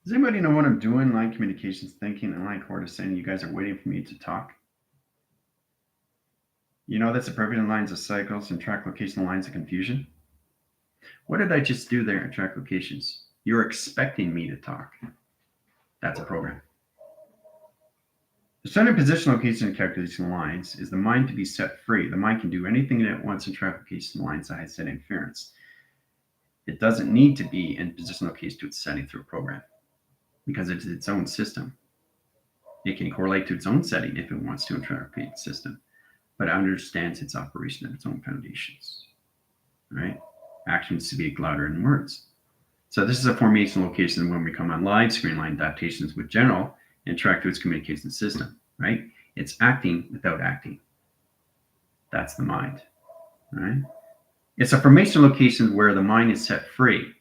Does anybody know what I'm doing? Line communications thinking and line court is saying you guys are waiting for me to talk. You know that's a perfect in lines of cycles and track location lines of confusion. What did I just do there in track locations? You're expecting me to talk. That's a program. The center position location and calculation lines is the mind to be set free. The mind can do anything that it wants in track location lines that has set inference. It doesn't need to be in position location to its setting through a program because it's its own system. It can correlate to its own setting if it wants to in track location system, but it understands its operation of its own foundations. Right? Actions speak louder than words. So this is a formation location when we come on live screen line adaptations with general and track to its communication system, right? It's acting without acting. That's the mind, right? It's a formation location where the mind is set free,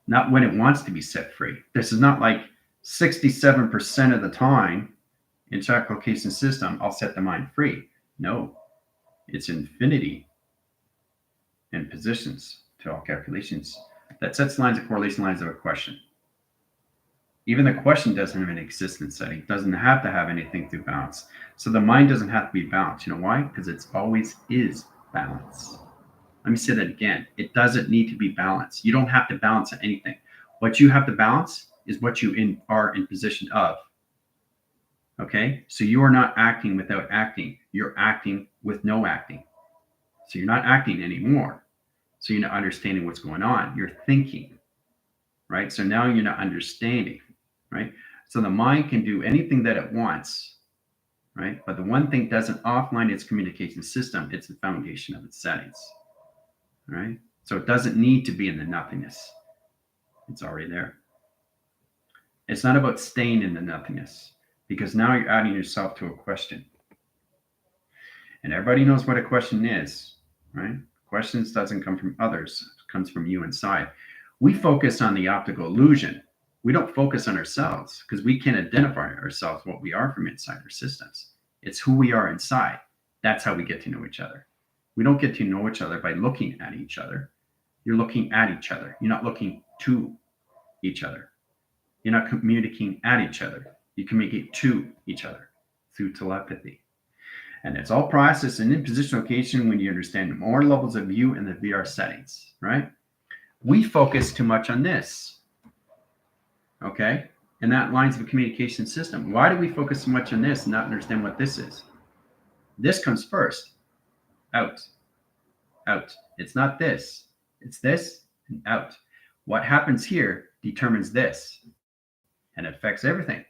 not when it wants to be set free. This is not like 67% of the time in track location system, I'll set the mind free. No, it's infinity in positions to all calculations that sets lines of correlation lines of a question. Even the question doesn't have an existence setting, doesn't have to have anything to balance. So the mind doesn't have to be balanced. You know why? Because it always is balance. Let me say that again. It doesn't need to be balanced. You don't have to balance anything. What you have to balance is what you are in position of. Okay? So you are not acting without acting. You're acting with no acting. So you're not acting anymore. So you're not understanding what's going on. You're thinking, right? So now you're not understanding, right? So the mind can do anything that it wants, right? But the one thing doesn't offline its communication system. It's the foundation of its settings, right? So it doesn't need to be in the nothingness. It's already there. It's not about staying in the nothingness because now you're adding yourself to a question. And everybody knows what a question is, right? Questions doesn't come from others, it comes from you inside. We focus on the optical illusion. We don't focus on ourselves because we can't identify ourselves what we are from inside our systems. It's who we are inside. That's how we get to know each other. We don't get to know each other by looking at each other. You're looking at each other. You're not looking to each other. You're not communicating at each other. You communicate to each other through telepathy. And it's all processed and in position location when you understand more levels of you in the VR settings, right? We focus too much on this, okay? And that lines of a communication system. Why do we focus so much on this and not understand what this is? This comes first. Out. Out. It's not this. It's this and out. What happens here determines this and affects everything.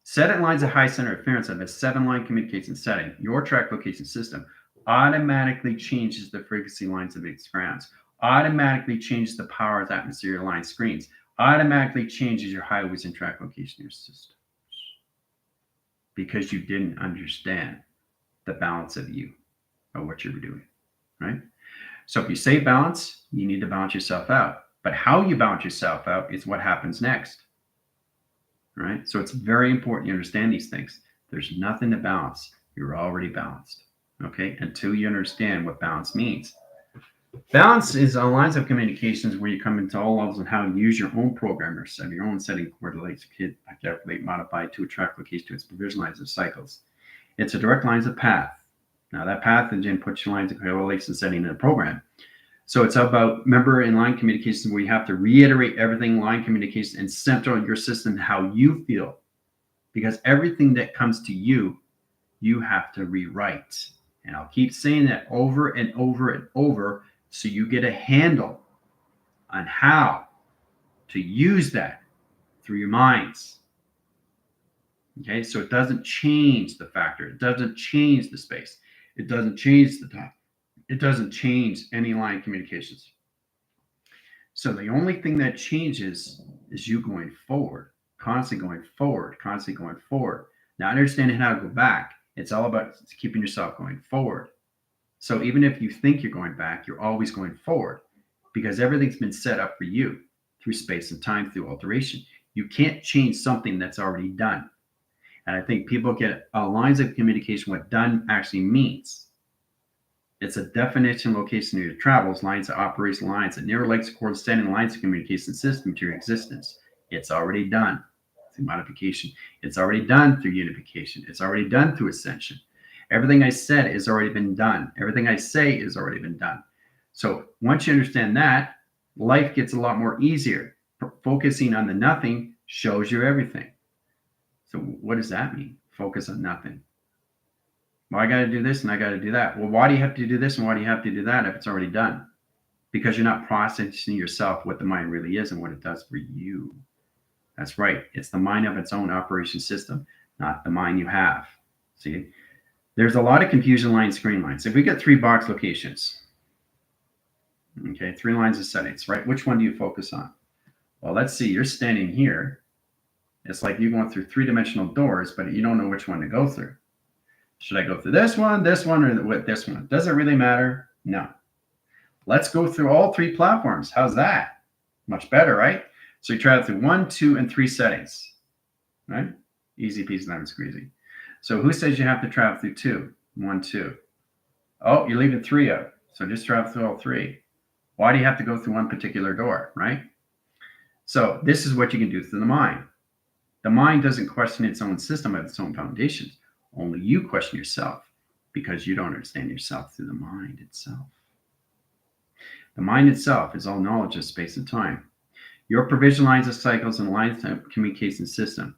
Set it lines of high center interference of a 7-line communication setting. Your track location system automatically changes the frequency lines of its grounds, automatically changes the power of the atmosphere line screens, automatically changes your highways and track location in your system because you didn't understand the balance of you or what you were doing, right? So if you say balance, you need to balance yourself out. But how you balance yourself out is what happens next. Right? So it's very important you understand these things. There's nothing to balance. You're already balanced. Okay? Until you understand what balance means. Balance is on lines of communications where you come into all levels and how you use your own programmer set, your own setting coordinates, calculate, modify to attract location to its provision lines of cycles. It's a direct lines of path. Now that path is input your lines of correlation setting in a program. So it's about, remember in line communications where you have to reiterate everything line communication and center your system how you feel. Because everything that comes to you, you have to rewrite. And I'll keep saying that over and over and over so you get a handle on how to use that through your minds. Okay, so it doesn't change the factor. It doesn't change the space. It doesn't change the time. It doesn't change any line communications. So the only thing that changes is you going forward, constantly going forward, constantly going forward. Now understanding how to go back, it's all about keeping yourself going forward. So even if you think you're going back, you're always going forward because everything's been set up for you through space and time, through alteration. You can't change something that's already done. And I think people get lines of communication, what done actually means. It's a definition location of your travels, lines of operation lines that near links according standing lines of communication system to your existence. It's already done through modification. It's already done through unification. It's already done through ascension. Everything I said has already been done. Everything I say has already been done. So once you understand that, life gets a lot more easier. Focusing on the nothing shows you everything. So what does that mean? Focus on nothing. Well, I got to do this and I got to do that. Well, why do you have to do this and why do you have to do that if it's already done? Because you're not processing yourself what the mind really is and what it does for you. That's right. It's the mind of its own operation system, not the mind you have. See, there's a lot of confusion line screen lines. If we get 3 box locations, okay, 3 lines of settings, right? Which one do you focus on? Well, let's see. You're standing here. It's like you're going through 3-dimensional doors, but you don't know which one to go through. Should I go through this one, or this one? Does it really matter? No. Let's go through all 3 platforms. How's that? Much better, right? So you travel through 1, 2, and 3 settings, right? Easy peasy lemon squeezy. So who says you have to travel through 2? 1, 2. Oh, you're leaving 3 out. So just travel through all 3. Why do you have to go through one particular door, right? So this is what you can do through the mind. The mind doesn't question its own system of its own foundations. Only you question yourself because you don't understand yourself through the mind itself. The mind itself is all knowledge of space and time. Your provision lines of cycles and lines of communication system.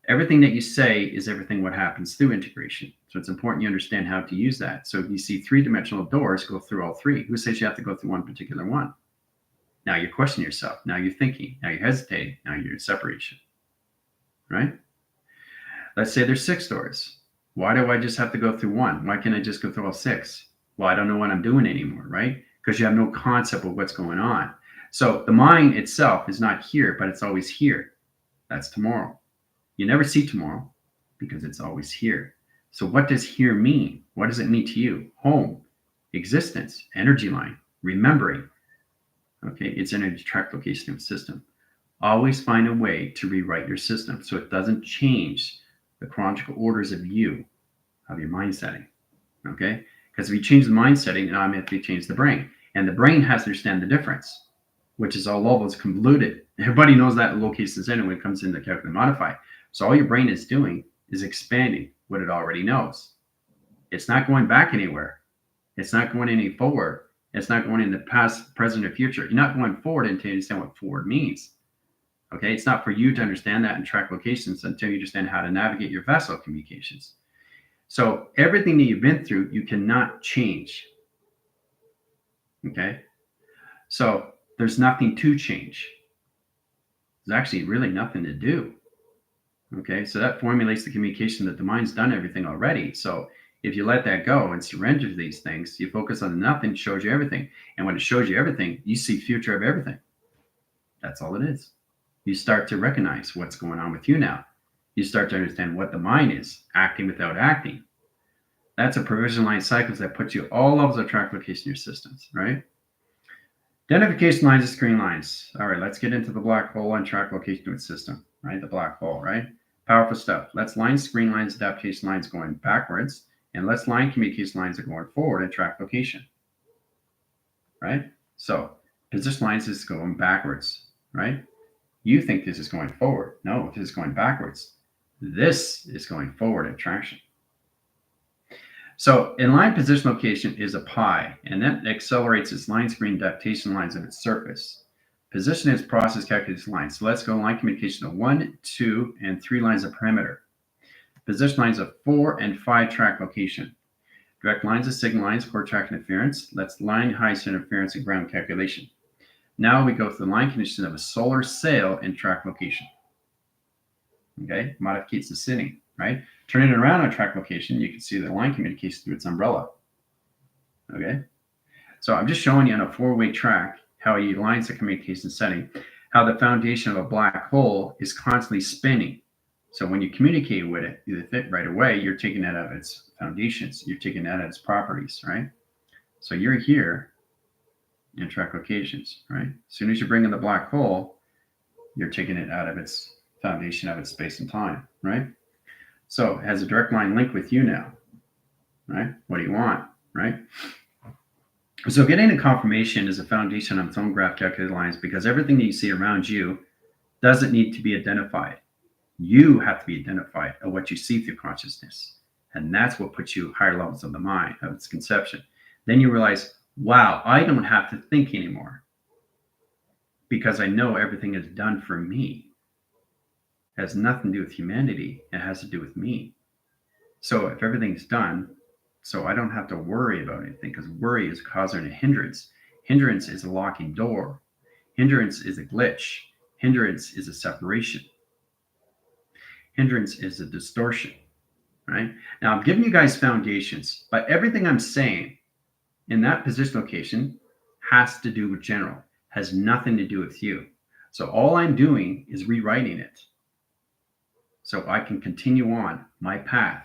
Everything that you say is everything what happens through integration. So it's important you understand how to use that. So if you see 3-dimensional doors, go through all 3. Who says you have to go through one particular one? Now you're questioning yourself. Now you're thinking. Now you're hesitating. Now you're in separation. Right? Let's say there's 6 doors. Why do I just have to go through one? Why can't I just go through all 6? Well, I don't know what I'm doing anymore, right? Because you have no concept of what's going on. So the mind itself is not here, but it's always here. That's tomorrow. You never see tomorrow because it's always here. So what does here mean? What does it mean to you? Home, existence, energy line, remembering. Okay, it's an energy track location of system. Always find a way to rewrite your system so it doesn't change the chronological orders of you, of your mind setting. Okay? Because if you change the mind setting, it automatically changes the brain. And the brain has to understand the difference, which is all levels convoluted. Everybody knows that locations in when it comes into calculate and modify. So all your brain is doing is expanding what it already knows. It's not going back anywhere. It's not going any forward. It's not going in the past, present, or future. You're not going forward until you understand what forward means. Okay, it's not for you to understand that and track locations until you understand how to navigate your vessel communications. So everything that you've been through, you cannot change. Okay, so there's nothing to change. There's actually really nothing to do. Okay, so that formulates the communication that the mind's done everything already. So if you let that go and surrender to these things, you focus on nothing, shows you everything. And when it shows you everything, you see future of everything. That's all it is. You start to recognize what's going on with you now. You start to understand what the mind is, acting without acting. That's a provision line cycles that puts you all levels of track location in your systems, right? Identification lines of screen lines. All right, let's get into the black hole and track location to its system, right? The black hole, right? Powerful stuff. Let's line screen lines, adaptation lines going backwards, and let's line communication lines are going forward and track location, right? So position lines is going backwards, right? You think this is going forward. No, this is going backwards. This is going forward in traction. So in-line position location is a pi, and that accelerates its line screen adaptation lines of its surface. Position is process calculation lines. So let's go line communication of 1, 2, and 3 lines of perimeter. Position lines of 4 and 5 track location. Direct lines of signal lines, core track interference. Let's line highest interference and ground calculation. Now we go through the line condition of a solar sail and track location. Okay, modificates the sitting, right? Turning it around on track location, you can see the line communicates through its umbrella. Okay, so I'm just showing you on a 4-way track how it aligns the communication setting, how the foundation of a black hole is constantly spinning. So when you communicate with it, you fit right away, you're taking it out of its foundations, you're taking it out of its properties, right? So you're here in track locations, right? As soon as you bring in the black hole, you're taking it out of its foundation of its space and time, right? So it has a direct line link with you now, right? What do you want, right? So getting a confirmation is a foundation on its own graph calculated lines because everything that you see around you doesn't need to be identified. You have to be identified of what you see through consciousness. And that's what puts you higher levels of the mind, of its conception. Then you realize, wow, I don't have to think anymore because I know everything is done for me. It has nothing to do with humanity. It has to do with me. So if everything's done, so I don't have to worry about anything, because worry is causing a hindrance. Hindrance is a locking door. Hindrance is a glitch. Hindrance is a separation. Hindrance is a distortion, right? Now, I'm giving you guys foundations, but everything I'm saying in that position location has to do with general, has nothing to do with you. So all I'm doing is rewriting it so I can continue on my path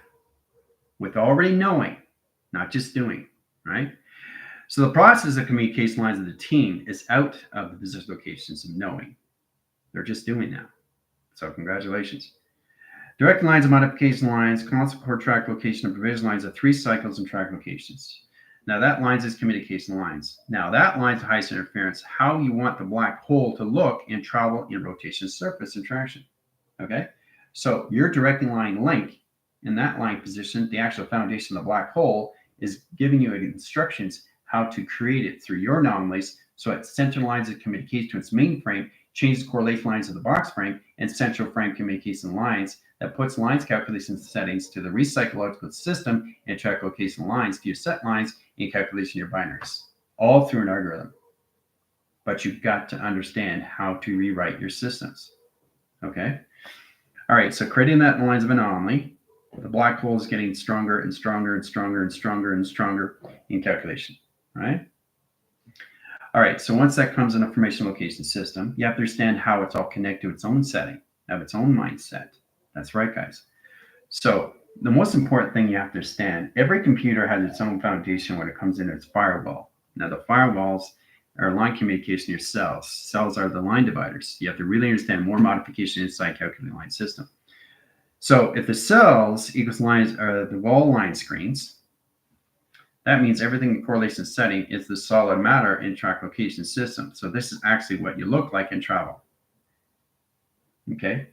with already knowing, not just doing, right? So the process of communication lines of the team is out of the position locations of knowing. They're just doing now. So congratulations. Direct lines of modification lines, constant core track location, and provision lines are 3 cycles and track locations. Now that lines is communication lines. Now that lines of highest interference, how you want the black hole to look in travel in rotation, surface, and traction. Okay? So your directing line link in that line position, the actual foundation of the black hole, is giving you instructions how to create it through your anomalies, so it center lines of communication to its main frame, changes correlation lines of the box frame, and central frame communication lines that puts lines calculation settings to the recycle output system and track location lines to your set lines and calculation your binaries, all through an algorithm. But you've got to understand how to rewrite your systems. Okay? All right, so creating that lines of anomaly, the black hole is getting stronger and stronger and stronger and stronger and stronger in calculation, right? All right, so once that comes in a information location system, you have to understand how it's all connected to its own setting, have its own mindset. That's right, guys. So the most important thing you have to understand, every computer has its own foundation when it comes into its firewall. Now the firewalls are line communication to your cells. Cells are the line dividers. You have to really understand more modification inside calculating line system. So if the cells equals lines are the wall line screens, that means everything in correlation setting is the solid matter in track location system. So this is actually what you look like in travel. Okay,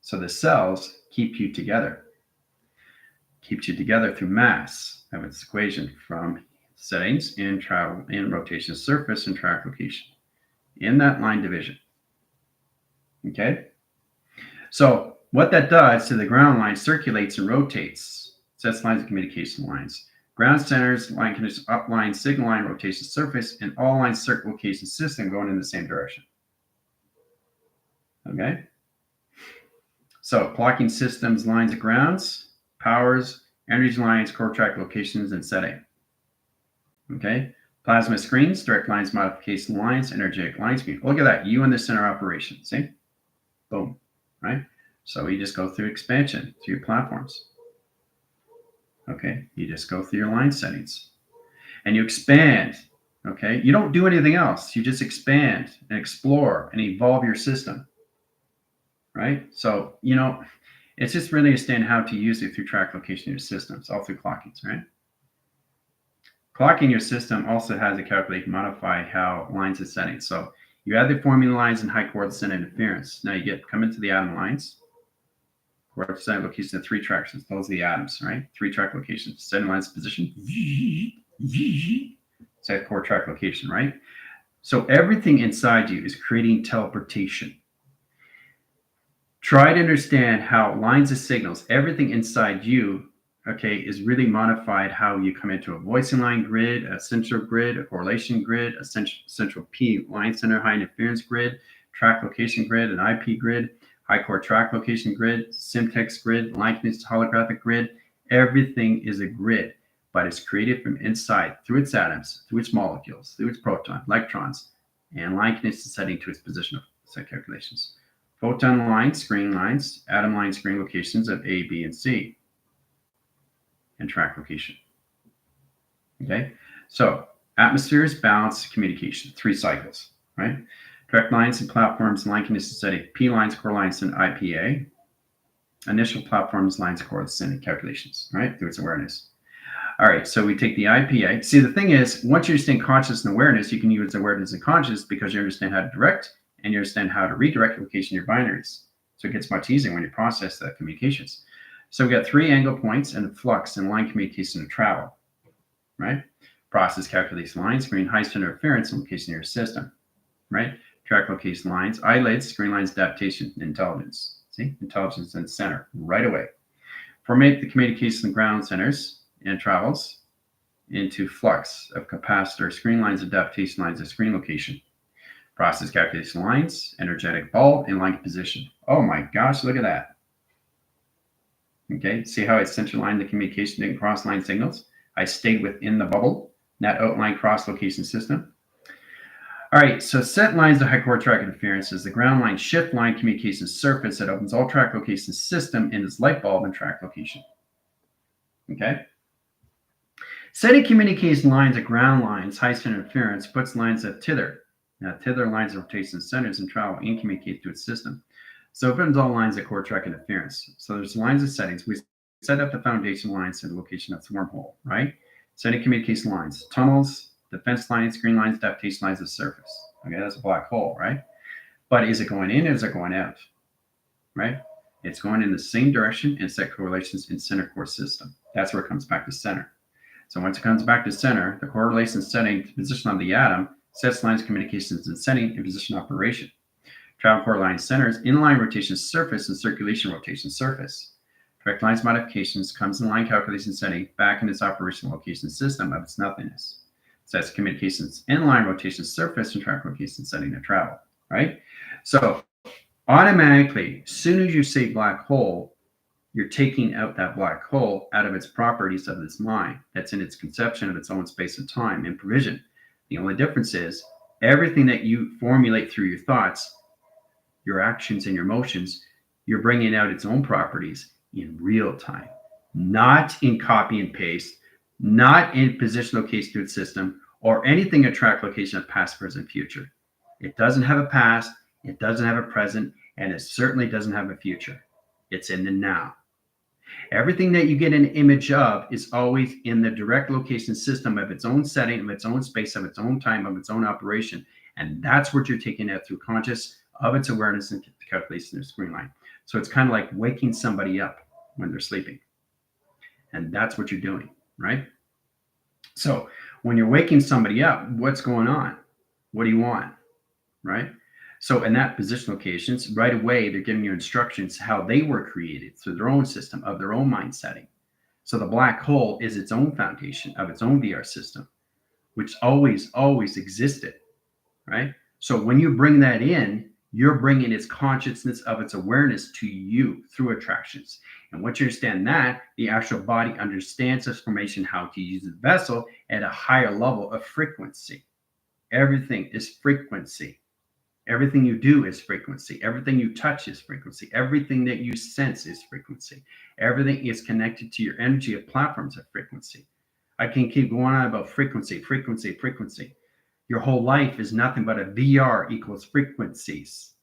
so the cells keep you together. Keeps you together through mass of its equation from settings in travel, in rotation surface, and track location in that line division. Okay, so what that does to the ground line circulates and rotates, sets lines of communication lines. Ground centers, line condition, upline, signal line, rotation surface, and all line circle location system going in the same direction. Okay, so clocking systems, lines of grounds, powers, energy lines, core track locations, and setting. Okay, plasma screens, direct lines, modification lines, energetic line screen. Look at that, you in the center operation. See, boom, right? So you just go through expansion through your platforms. Okay, you just go through your line settings and you expand. Okay, you don't do anything else. You just expand and explore and evolve your system. Right? So, you know, it's just really understand how to use it through track location in your systems, all through clockings, right? Clocking your system also has a calculate modify how lines are setting. So you add the formula lines and high coordinate center interference. Now you come into the atom lines. Coordinate center location of 3 tractions. Those are the atoms, right? 3 track locations. Setting lines position. Set core track location, right? So everything inside you is creating teleportation. Try to understand how lines of signals, everything inside you, okay, is really modified how you come into a voicing line grid, a central grid, a correlation grid, a central P line center high interference grid, track location grid, an IP grid, high core track location grid, Simtex grid, likeness holographic grid. Everything is a grid, but it's created from inside through its atoms, through its molecules, through its protons, electrons, and likeness is setting to its position of set calculations. Photon lines, screen lines, atom line screen locations of A, B, and C, and track location. Okay, so atmospheres, balance, communication, 3 cycles, right? Direct lines and platforms, line condition setting, P lines, core lines, and IPA. Initial platforms, lines, core, and calculations, right? Through its awareness. All right, so we take the IPA. See, the thing is, once you understand consciousness and awareness, you can use awareness and consciousness because you understand how to direct and you understand how to redirect location of your binaries. So it gets much easier when you process the communications. So we've got 3 angle points and flux and line communication and travel, right? Process calculates lines, screen high center interference and location of your system, right? Track location lines, eyelids, screen lines, adaptation, intelligence. See, intelligence and center right away. Formate the communication ground centers and travels into flux of capacitor, screen lines, adaptation lines of screen location. Process calculation lines, energetic bulb, and line position. Oh my gosh, look at that. Okay, see how I centerlined the communication didn't cross line signals? I stayed within the bubble, that outline cross location system. All right, so set lines to high core track interference is the ground line shift line communication surface that opens all track location system in its light bulb and track location. Okay. Setting communication lines at ground lines, high center interference, puts lines at tether. Now, tether lines of rotation centers and travel and communicate to its system. So it opens all lines at core track interference. So there's lines of settings. We set up the foundation lines to the location of the wormhole, right? Setting communication lines, tunnels, defense lines, screen lines, adaptation lines of surface. Okay, that's a black hole, right? But is it going in or is it going out? Right? It's going in the same direction and set correlations in center core system. That's where it comes back to center. So once it comes back to center, the correlation setting to position on the atom sets lines, communications, and setting and position operation. Travel core line centers, inline rotation surface, and circulation rotation surface. Direct lines modifications comes in line calculation setting back in its operational location system of its nothingness. Sets communications inline rotation surface and track location setting to travel, right? So automatically, as soon as you say black hole, you're taking out that black hole out of its properties of its mind. That's in its conception of its own space and time and provision. The only difference is everything that you formulate through your thoughts, your actions and your emotions, you're bringing out its own properties in real time, not in copy and paste, not in position location to its system, or anything a track location of past, present, future. It doesn't have a past, it doesn't have a present, and it certainly doesn't have a future. It's in the now. Everything that you get an image of is always in the direct location system of its own setting, of its own space, of its own time, of its own operation. And that's what you're taking out through conscious of its awareness and calculation of screen line. So it's kind of like waking somebody up when they're sleeping. And that's what you're doing, right? So when you're waking somebody up, what's going on? What do you want, right? So in that position locations, right away, they're giving you instructions how they were created through their own system of their own mind setting. So the black hole is its own foundation of its own VR system, which always existed, right? So when you bring that in, you're bringing its consciousness of its awareness to you through attractions. And once you understand that, the actual body understands this information, how to use the vessel at a higher level of frequency. Everything is frequency. Everything you do is frequency. Everything you touch is frequency. Everything that you sense is frequency. Everything is connected to your energy of platforms of frequency. I can keep going on about frequency. Your whole life is nothing but a VR equals frequencies.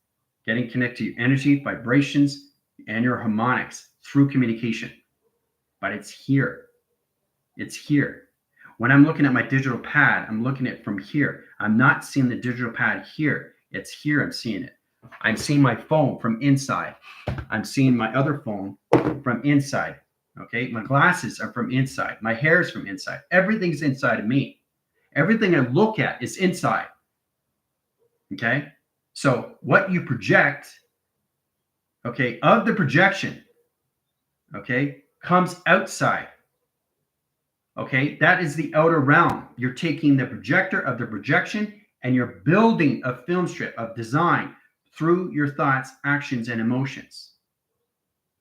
Getting connected to your energy, vibrations, and your harmonics through communication. But it's here. It's here. When I'm looking at my digital pad, I'm looking at it from here. I'm not seeing the digital pad here. It's here. I'm seeing it. I'm seeing my phone from inside. I'm seeing my other phone from inside. Okay. My glasses are from inside. My hair is from inside. Everything's inside of me. Everything I look at is inside. Okay. So what you project, okay, of the projection, okay, comes outside. Okay. That is the outer realm. You're taking the projector of the projection and you're building a film strip of design through your thoughts, actions, and emotions,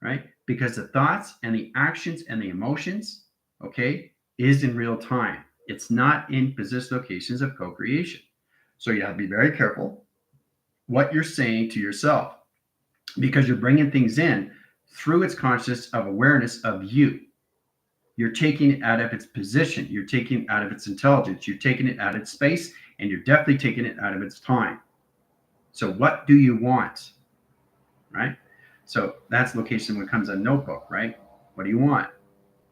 right? Because the thoughts and the actions and the emotions, okay, is in real time. It's not in position locations of co-creation. So you have to be very careful what you're saying to yourself because you're bringing things in through its consciousness of awareness of you. You're taking it out of its position. You're taking it out of its intelligence. You're taking it out of its space, and you're definitely taking it out of its time. So what do you want, right? So that's location when it comes on notebook, right? What do you want?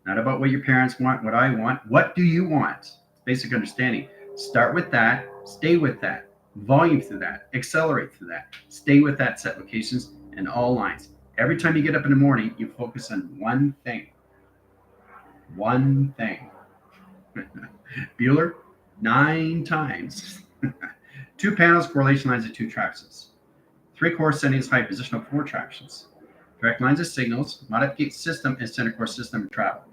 Not about what your parents want, what I want. What do you want? Basic understanding. Start with that. Stay with that. volume through that, accelerate through that, stay with that set locations and all lines. Every time you get up in the morning, you focus on one thing. One thing. Bueller, 9 times. 2 panels, correlation lines of 2 tractions. 3 core settings, high positional 4 tractions. Direct lines of signals, modificate system and center core system travel.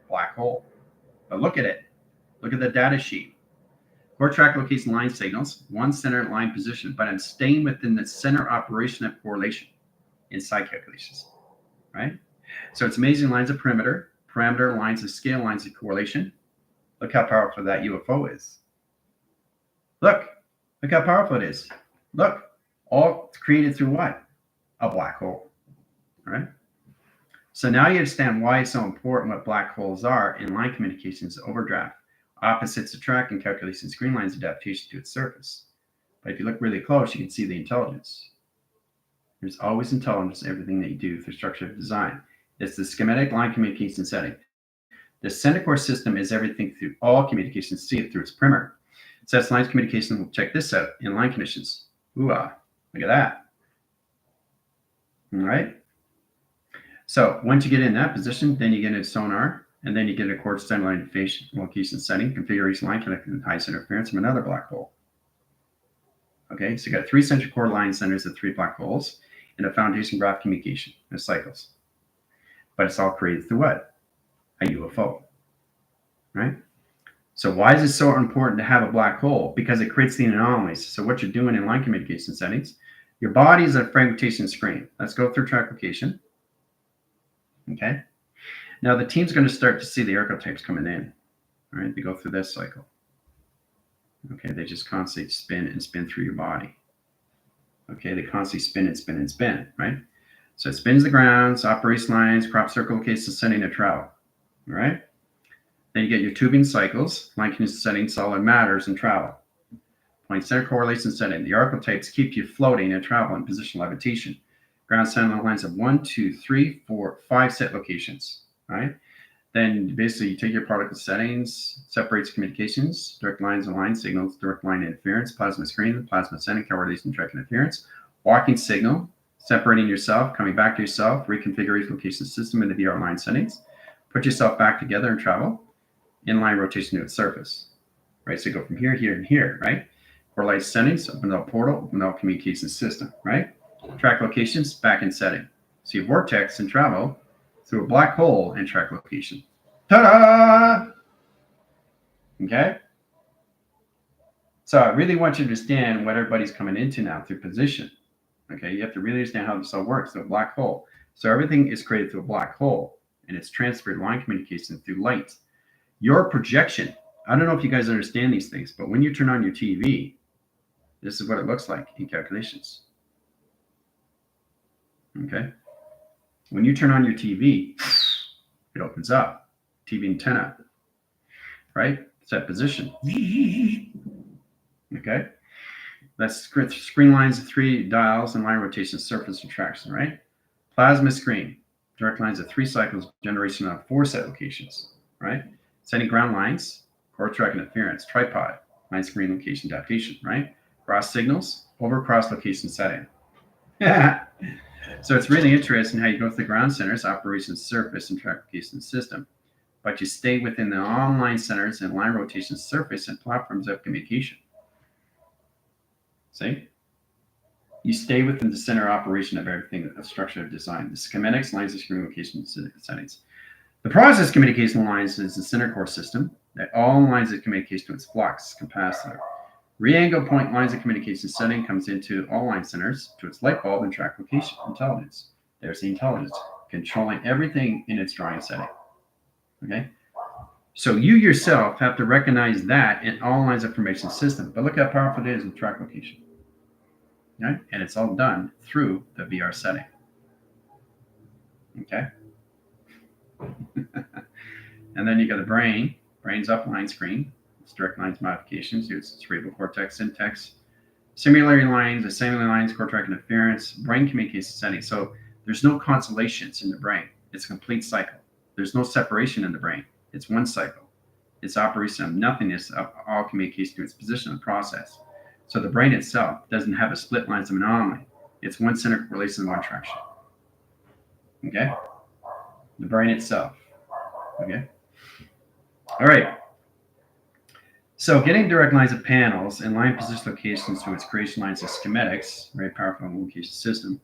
Black hole. But look at it. Look at the data sheet. Core track location line signals, one center line position, but I'm staying within the center operation of correlation inside calculations, right? So it's amazing lines of parameter lines of scale, lines of correlation. Look how powerful that UFO is. Look how powerful it is. Look, all created through what? A black hole, right? So now you understand why it's so important what black holes are in line communications overdraft. Opposites attract and calculations screen lines adaptation to its surface. But if you look really close, you can see the intelligence. There's always intelligence in everything that you do through structured design. It's the schematic line communication setting. The center core system is everything through all communications. See it through its primer. It sets lines communication. Check this out in line conditions. Ooh, look at that. All right. So once you get in that position, then you get into sonar, and then you get a coordinate center line phase location setting, configuration line connected high center interference from another black hole. Okay, so you got 3 central core line centers of 3 black holes and a foundation graph communication of cycles. But it's all created through what? A UFO, right? So why is it so important to have a black hole? Because it creates the anomalies. So what you're doing in line communication settings, your body is a fragmentation screen. Let's go through track location. Okay. Now the team's going to start to see the archetypes coming in. All right, they go through this cycle. Okay, they just constantly spin and spin through your body. Okay, they constantly spin and spin and spin, right? So it spins the grounds, operation lines, crop circle location, setting a travel. All right. Then you get your tubing cycles, line condition setting, solid matters, and travel. Point center correlation setting. The archetypes keep you floating and travel in position levitation. Ground center lines of 1, 2, 3, 4, 5 set locations. Right. Then basically you take your particle settings, separates communications, direct lines and line signals, direct line interference, plasma screen, plasma sending, correlation, direct interference, walking signal, separating yourself, coming back to yourself, reconfiguration location system in the VR line settings, put yourself back together and travel, inline rotation to its surface. Right, so you go from here, here, and here, right? Correlate settings, open up portal, open up communication system, right? Track locations, back in setting. So you vortex and travel through a black hole and track location. Ta-da! Okay? So I really want you to understand what everybody's coming into now through position. Okay, you have to really understand how this all works through a black hole. So everything is created through a black hole, and it's transferred line communication through light. Your projection, I don't know if you guys understand these things, but when you turn on your TV, this is what it looks like in calculations. Okay? When you turn on your TV, it opens up. TV antenna, right? Set position. Okay? That's screen lines of 3 dials and line rotation, surface retraction, right? Plasma screen, direct lines of 3 cycles, generation of 4 set locations, right? Setting ground lines, core track interference, tripod, line screen location adaptation, right? Cross signals, over cross location setting. So it's really interesting how you go through the ground centers, operations surface, and track location system, but you stay within the online centers and line rotation surface and platforms of communication. See? You stay within the center operation of everything, of structure of design. The schematics, lines of screen location settings. The process communication lines is the center core system that all lines of communication to its flux capacitor. Re-angle point lines of communication setting comes into all line centers to its light bulb and track location intelligence. There's the intelligence controlling everything in its drawing setting. Okay, so you yourself have to recognize that in all lines of information system. But look how powerful it is in track location. Right, and it's all done through the VR setting. Okay. And then you got the brain's up line screen. It's direct lines modifications, its cerebral cortex, syntax, simulary lines, assembly lines, core track interference, brain communication setting. So there's no consolations in the brain. It's a complete cycle. There's no separation in the brain. It's one cycle. It's operation of nothingness of all communication to its position and process. So the brain itself doesn't have a split lines of anomaly. It's one center correlation, one traction. Okay? The brain itself. Okay? All right. So getting direct lines of panels and line position locations to its creation lines of schematics, very powerful location system,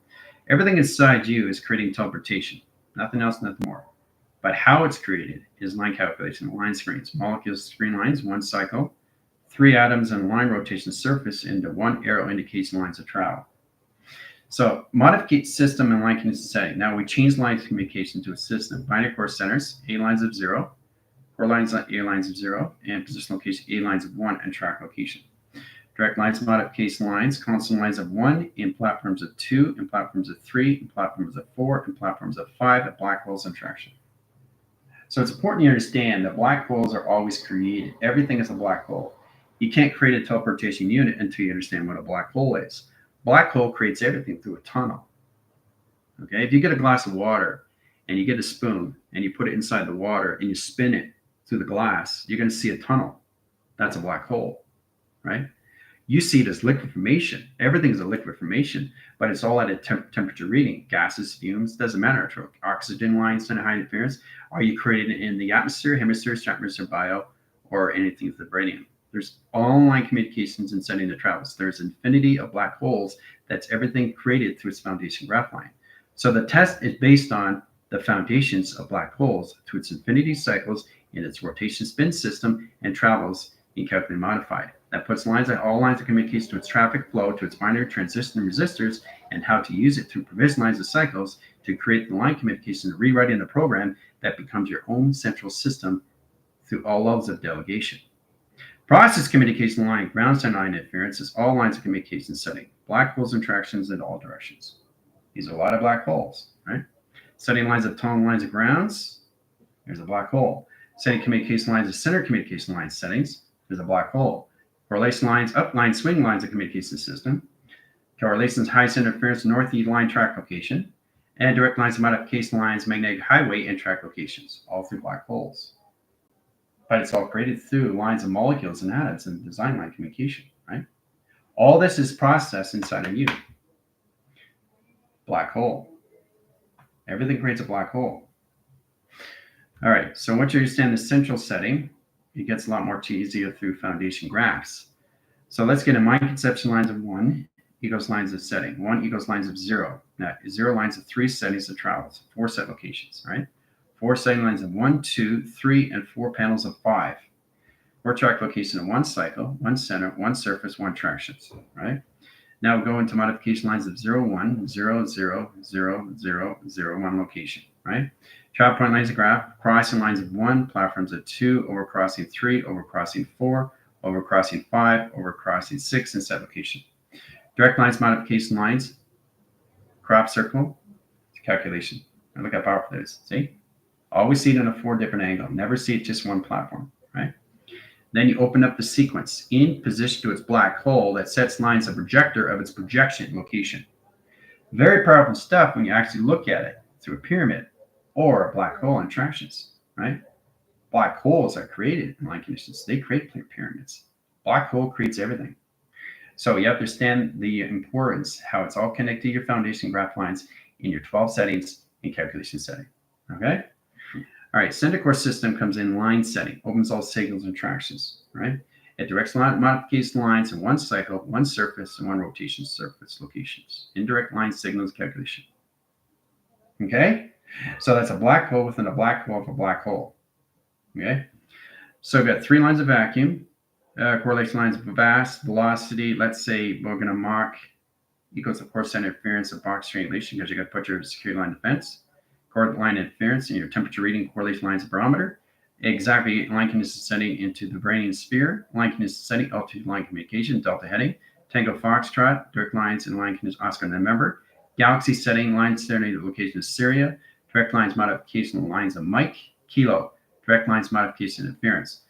everything inside you is creating teleportation. Nothing else, nothing more. But how it's created is line calculation, line screens, molecules, screen lines, one cycle, 3 atoms and line rotation surface into 1 arrow indication lines of travel. So modificate system and line communication setting. Now we change line communication to a system. Binary core centers, A lines of 0, core lines A lines of 0, and position location A lines of 1 and track location. Direct lines modification lines, constant lines of 1 in platforms of 2, in platforms of 3, in platforms of 4, in platforms of 5, at black holes and traction. So it's important you understand that black holes are always created. Everything is a black hole. You can't create a teleportation unit until you understand what a black hole is. Black hole creates everything through a tunnel. Okay, if you get a glass of water and you get a spoon and you put it inside the water and you spin it through the glass, you're going to see a tunnel. That's a black hole, right? You see it as liquid formation. Everything is a liquid formation, but it's all at a temperature reading. Gases, fumes, doesn't matter. Oxygen lines, and high interference. Are you created in the atmosphere, hemisphere, stratosphere, bio, or anything with the vibranium? There's online communications and sending the travels. There's infinity of black holes. That's everything created through its foundation graph line. So the test is based on the foundations of black holes through its infinity cycles in its rotation spin system and travels in calculated modified. That puts lines on all lines of communication to its traffic flow, to its binary transistor and resistors, and how to use it through provision lines of cycles to create the line communication, rewriting the program that becomes your own central system through all levels of delegation. Process communication line, ground center line interference is all lines of communication setting, black holes and tractions in all directions. These are a lot of black holes, right? Setting lines of tone lines of grounds, there's a black hole. Setting communication lines of center communication line settings, there's a black hole. Correlation lines, up line, swing lines of communication system. Correlations, high center interference, northeast line track location. And direct lines of modification lines, magnetic highway and track locations, all through black holes. But it's all created through lines of molecules and atoms and design line communication, right? All this is processed inside of you. Black hole. Everything creates a black hole. All right, so once you understand the central setting, it gets a lot more easier through foundation graphs. So let's get a mind conception lines of 1 equals lines of setting. 1 equals lines of 0. Now, 0 lines of 3 settings of travels, 4 set locations, right? 4 setting lines of 1, 2, 3, and 4 panels of 5. 4 track location of 1 cycle, 1 center, 1 surface, 1 tractions, right? Now we'll go into modification lines of 0, 1, 0, 0, 0, 0, 0, 1 location, right? Travel point lines of graph, crossing lines of 1, platforms of 2, overcrossing 3, overcrossing 4, overcrossing 5, overcrossing 6, and set location. Direct lines, modification lines, crop circle, calculation. And look how powerful it is. See? Always see it on a 4 different angle. Never see it just one platform, right? Then you open up the sequence in position to its black hole that sets lines a projector of its projection location. Very powerful stuff when you actually look at it through a pyramid or a black hole in tractions, right? Black holes are created in line conditions. They create pyramids. Black hole creates everything. So you understand the importance, how it's all connected to your foundation graph lines in your 12 settings and calculation setting, okay? All right, center core system comes in line setting, opens all signals and tractions, right? It directs modification lines in 1 cycle, 1 surface, and 1 rotation surface locations. Indirect line signals calculation. Okay? So that's a black hole within a black hole of a black hole. Okay? So we've got 3 lines of vacuum, correlation lines of vast, velocity, let's say we're going to Mach equals the core center interference of box triangulation because you got to put your security line defense. Coordinate line interference and your temperature reading correlation lines of barometer. Exactly line condition setting into the Brownian sphere. Line condition setting altitude line communication, delta heading. Tango Foxtrot, direct lines and line condition Oscar November. Galaxy setting, line setting location of Syria. Direct lines modification lines of Mike, Kilo. Direct lines modification interference.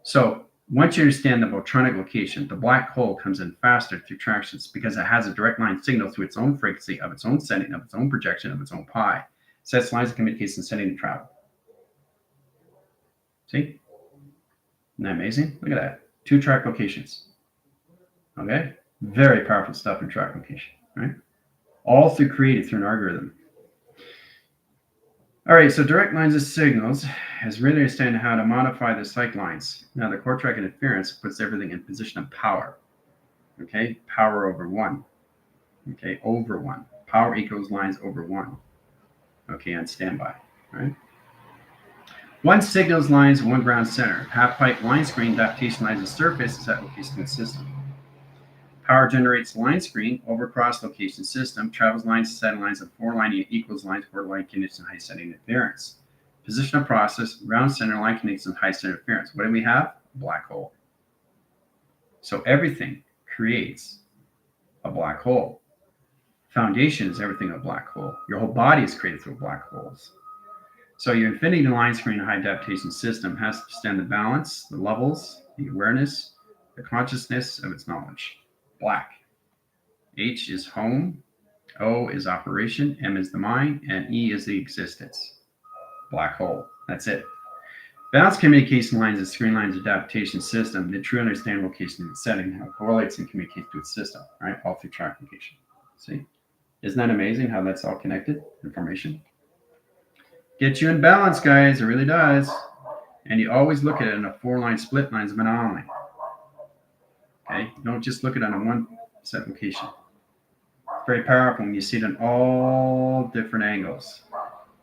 So once you understand the Botronic location, the black hole comes in faster through tractions because it has a direct line signal through its own frequency of its own setting, of its own projection, of its own pi. Sets lines of communication setting and travel. See? Isn't that amazing? Look at that. 2 track locations. Okay? Very powerful stuff in track location, right? All created through an algorithm. All right, so direct lines of signals is really understanding how to modify the sight lines. Now, the core track interference puts everything in position of power. Okay, power over 1. Okay, over 1. Power equals lines over 1. Okay, on standby, right? 1 signals lines, 1 ground center. Half pipe line screen adaptation lines of surface is at location of the system. Power generates line screen over cross location system, travels lines, set lines of 4 line equals lines, 4 line condition, high setting interference. Position of process, ground center, line connection, high center interference. What do we have? Black hole. So everything creates a black hole. Foundation is everything a black hole. Your whole body is created through black holes. So your infinity line screen high adaptation system has to understand the balance, the levels, the awareness, the consciousness of its knowledge. Black. H is home, O is operation, M is the mind, and E is the existence. Black hole. That's it. Balanced communication lines is screen lines adaptation system. The true understand location and setting, how it correlates and communicates to its system, right? All through track location. See? Isn't that amazing how that's all connected? Information. Get you in balance, guys. It really does. And you always look at it in a 4-line split lines of an anomaly. Okay? Don't just look at it on a 1 set location. It's very powerful when you see it in all different angles,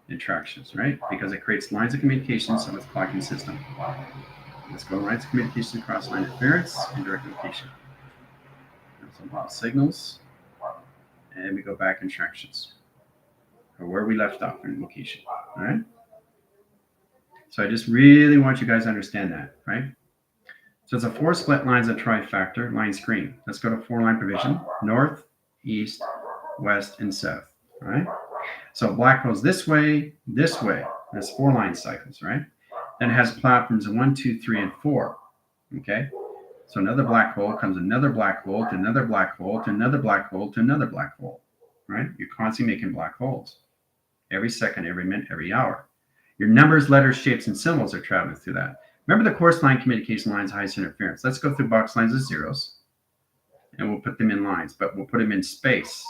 interactions, right? Because it creates lines of communication, so it's a clocking system. Let's go lines of communication across line interference and direct location. There's a lot of signals. And we go back interactions, or where we left off in location. All right. So I just really want you guys to understand that, right? So it's a 4 split lines of trifactor line screen. Let's go to 4-line provision: north, east, west, and south. All right. So black goes this way, this way. That's 4-line cycles, right? Then it has platforms of 1, 2, 3, and 4. Okay. So another black hole comes another black hole to another black hole to another black hole to another black hole, right? You're constantly making black holes every second, every minute, every hour. Your numbers, letters, shapes, and symbols are traveling through that. Remember the coarse line communication lines, highest interference. Let's go through box lines of zeros, and we'll put them in lines, but we'll put them in space.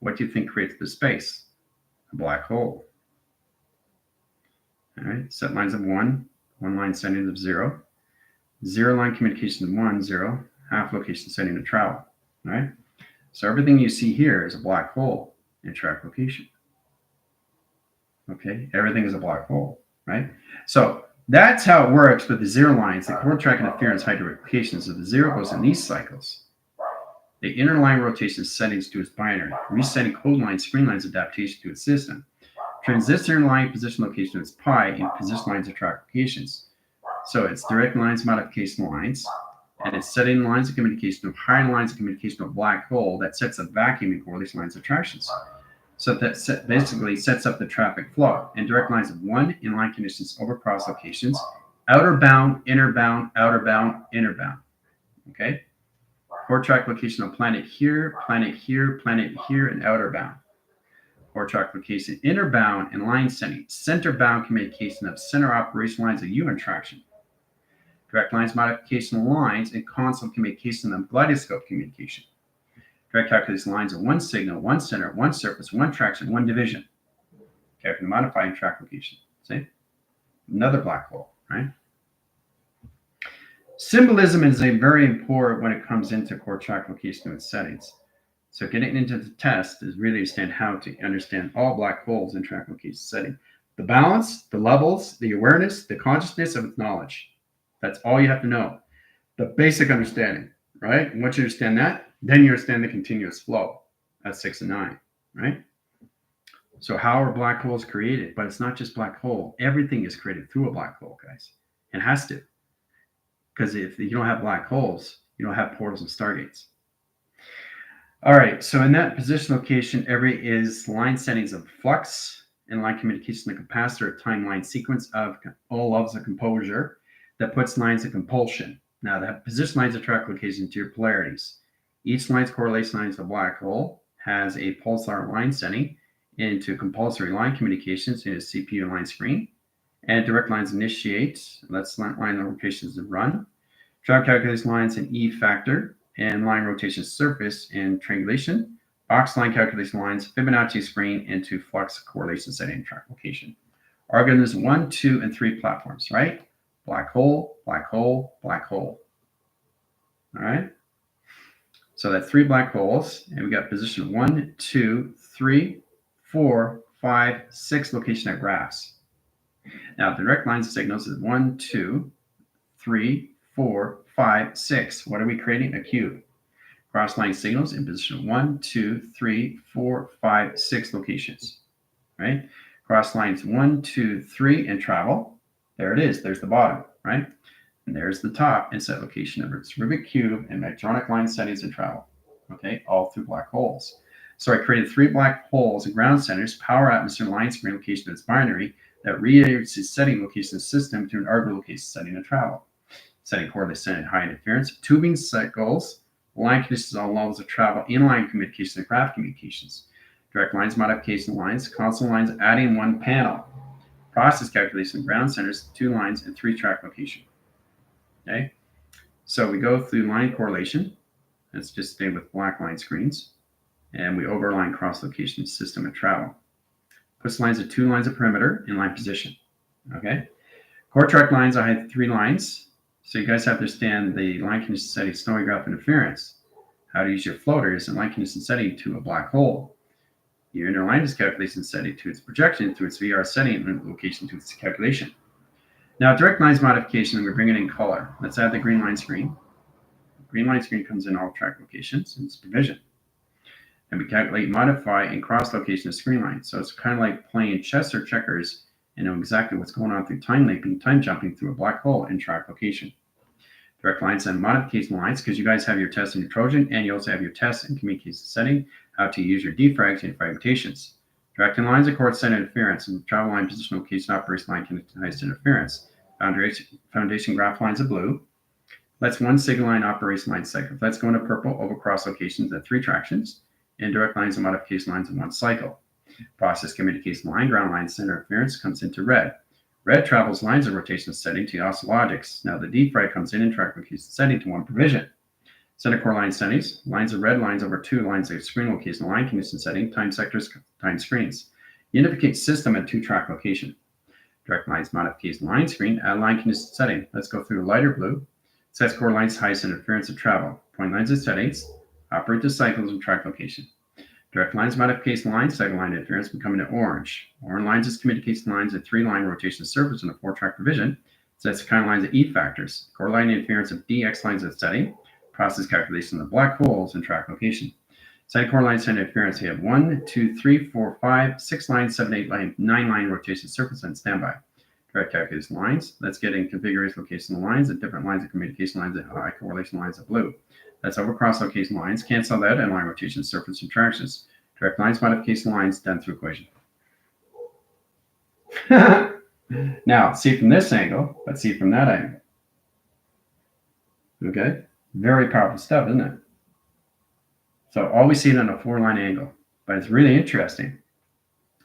What do you think creates the space? A black hole. All right, set lines of 1 line setting of 0. 0-line communication of 1, 0, half location setting of travel, right? So everything you see here is a black hole in track location. Okay, everything is a black hole, right? So that's how it works with the 0 lines. The core track interference high location. So the 0 goes in these cycles. The inner line rotation settings to its binary, resetting code line, screen lines adaptation to its system. Transistor line position location to its pi in position lines of track locations. So it's direct lines, modification lines, and it's setting lines of communication of higher lines of communication of black hole that sets a vacuum in correlation lines of attractions. So that basically sets up the traffic flow. And direct lines of 1 inline conditions over cross locations, outer bound, inner bound, outer bound, inner bound. Okay? Core track location of planet here, planet here, planet here, and outer bound. Core track location, inner bound, and line setting. Center bound communication of center operation lines of U interaction. Direct lines modification lines and console communication and kaleidoscope communication. Direct calculation lines of 1 signal, 1 center, 1 surface, 1 traction, 1 division. Okay, for modifying track location. See? Another black hole, right? Symbolism is a very important when it comes into core track location and settings. So getting into the test is really understand how to understand all black holes in track location setting. The balance, the levels, the awareness, the consciousness of its knowledge. That's all you have to know. The basic understanding, right? And once you understand that, then you understand the continuous flow at 6 and 9, right? So how are black holes created? But it's not just black hole. Everything is created through a black hole, guys. It has to. Because if you don't have black holes, you don't have portals and stargates. All right, so in that position location, every is line settings of flux and line communication, the capacitor, timeline sequence of all levels of composure that puts lines of compulsion. Now, the position lines of track location to your polarities. Each line's correlation line to a black hole has a pulsar line setting into compulsory line communications in a CPU line screen. And direct lines initiate, let's line locations and run. Track calculation lines and E factor and line rotation surface and triangulation, box line calculation lines, Fibonacci screen into flux correlation setting and track location. Algorithms 1, 2, and 3 platforms, right? Black hole, black hole, black hole. All right. So that's 3 black holes, and we got position 1, 2, 3, 4, 5, 6 location at graphs. Now, the direct line signals is 1, 2, 3, 4, 5, 6. What are we creating? A cube. Cross line signals in position 1, 2, 3, 4, 5, 6 locations, right? Cross lines 1, 2, 3, and travel. There it is. There's the bottom, right? And there's the top and set location of its Rubik cube and electronic line settings and travel, okay? All through black holes. So I created 3 black holes and ground centers, power, atmosphere, line screen location of its binary that reiterates its setting location of the system to an arbiter location setting and travel. Setting correlation at high interference, tubing cycles, line conditions on levels of travel, inline communication and graph communications, direct lines, modification lines, console lines, adding 1 panel, process calculation, ground centers, 2 lines, and 3 track location. Okay, so we go through line correlation. Let's just stay with black line screens, and we overline cross location, system, and travel. Puts lines at 2 lines of perimeter in line position. Okay, core track lines, I had 3 lines. So you guys have to understand the line condition setting, snowy graph interference, how to use your floaters and line condition setting to a black hole. Your inner line calculation setting to its projection, to its VR setting, and location to its calculation. Now, direct lines modification, we're bringing in color. Let's add the green line screen. The green line screen comes in all track locations and its provision. And we calculate, modify, and cross location of screen lines. So it's kind of like playing chess or checkers and know exactly what's going on through time leaping, time jumping through a black hole in track location. Direct lines and modification lines, because you guys have your test and your Trojan, and you also have your test and communication setting, how to use your defrags and fragmentations. Directing lines of course center interference and travel line position location operation line connected to highest interference. Foundation graph lines of blue. Let's 1 signal line operation line cycle. Let's go into purple over cross locations at 3 tractions, and direct lines and modification lines in 1 cycle. Process communication line, ground line center interference comes into red. Red travels lines of rotation setting to oscillogics. Now the defrag comes in track location setting to 1 provision. Center core line settings, lines of red lines over 2 lines of screen location, line condition setting, time sectors, time screens. Unificate system at 2 track location. Direct lines modification line screen, add line condition setting. Let's go through lighter blue. Sets core lines, highest interference of travel. Point lines and settings, operate the cycles and track location. Direct lines modification lines, cycle line interference becoming an orange. Orange lines is communication lines at 3 line rotation surface and a 4 track provision. Sets kind of lines of E factors. Core line interference of DX lines of setting. Process calculation of the black holes and track location. Side core line center interference, we have 1, 2, 3, 4, 5, 6 lines, 7, 8 line, 9 line rotation surface and standby. Direct calculation lines. Let's get in configuration location lines and different lines of communication lines and high correlation lines of blue. That's over cross location lines. Cancel that and line rotation surface interactions. Direct lines modification lines done through equation. Now, see from this angle, but see from that angle. Okay? Very powerful stuff, isn't it? So always see it on a 4-line angle, but it's really interesting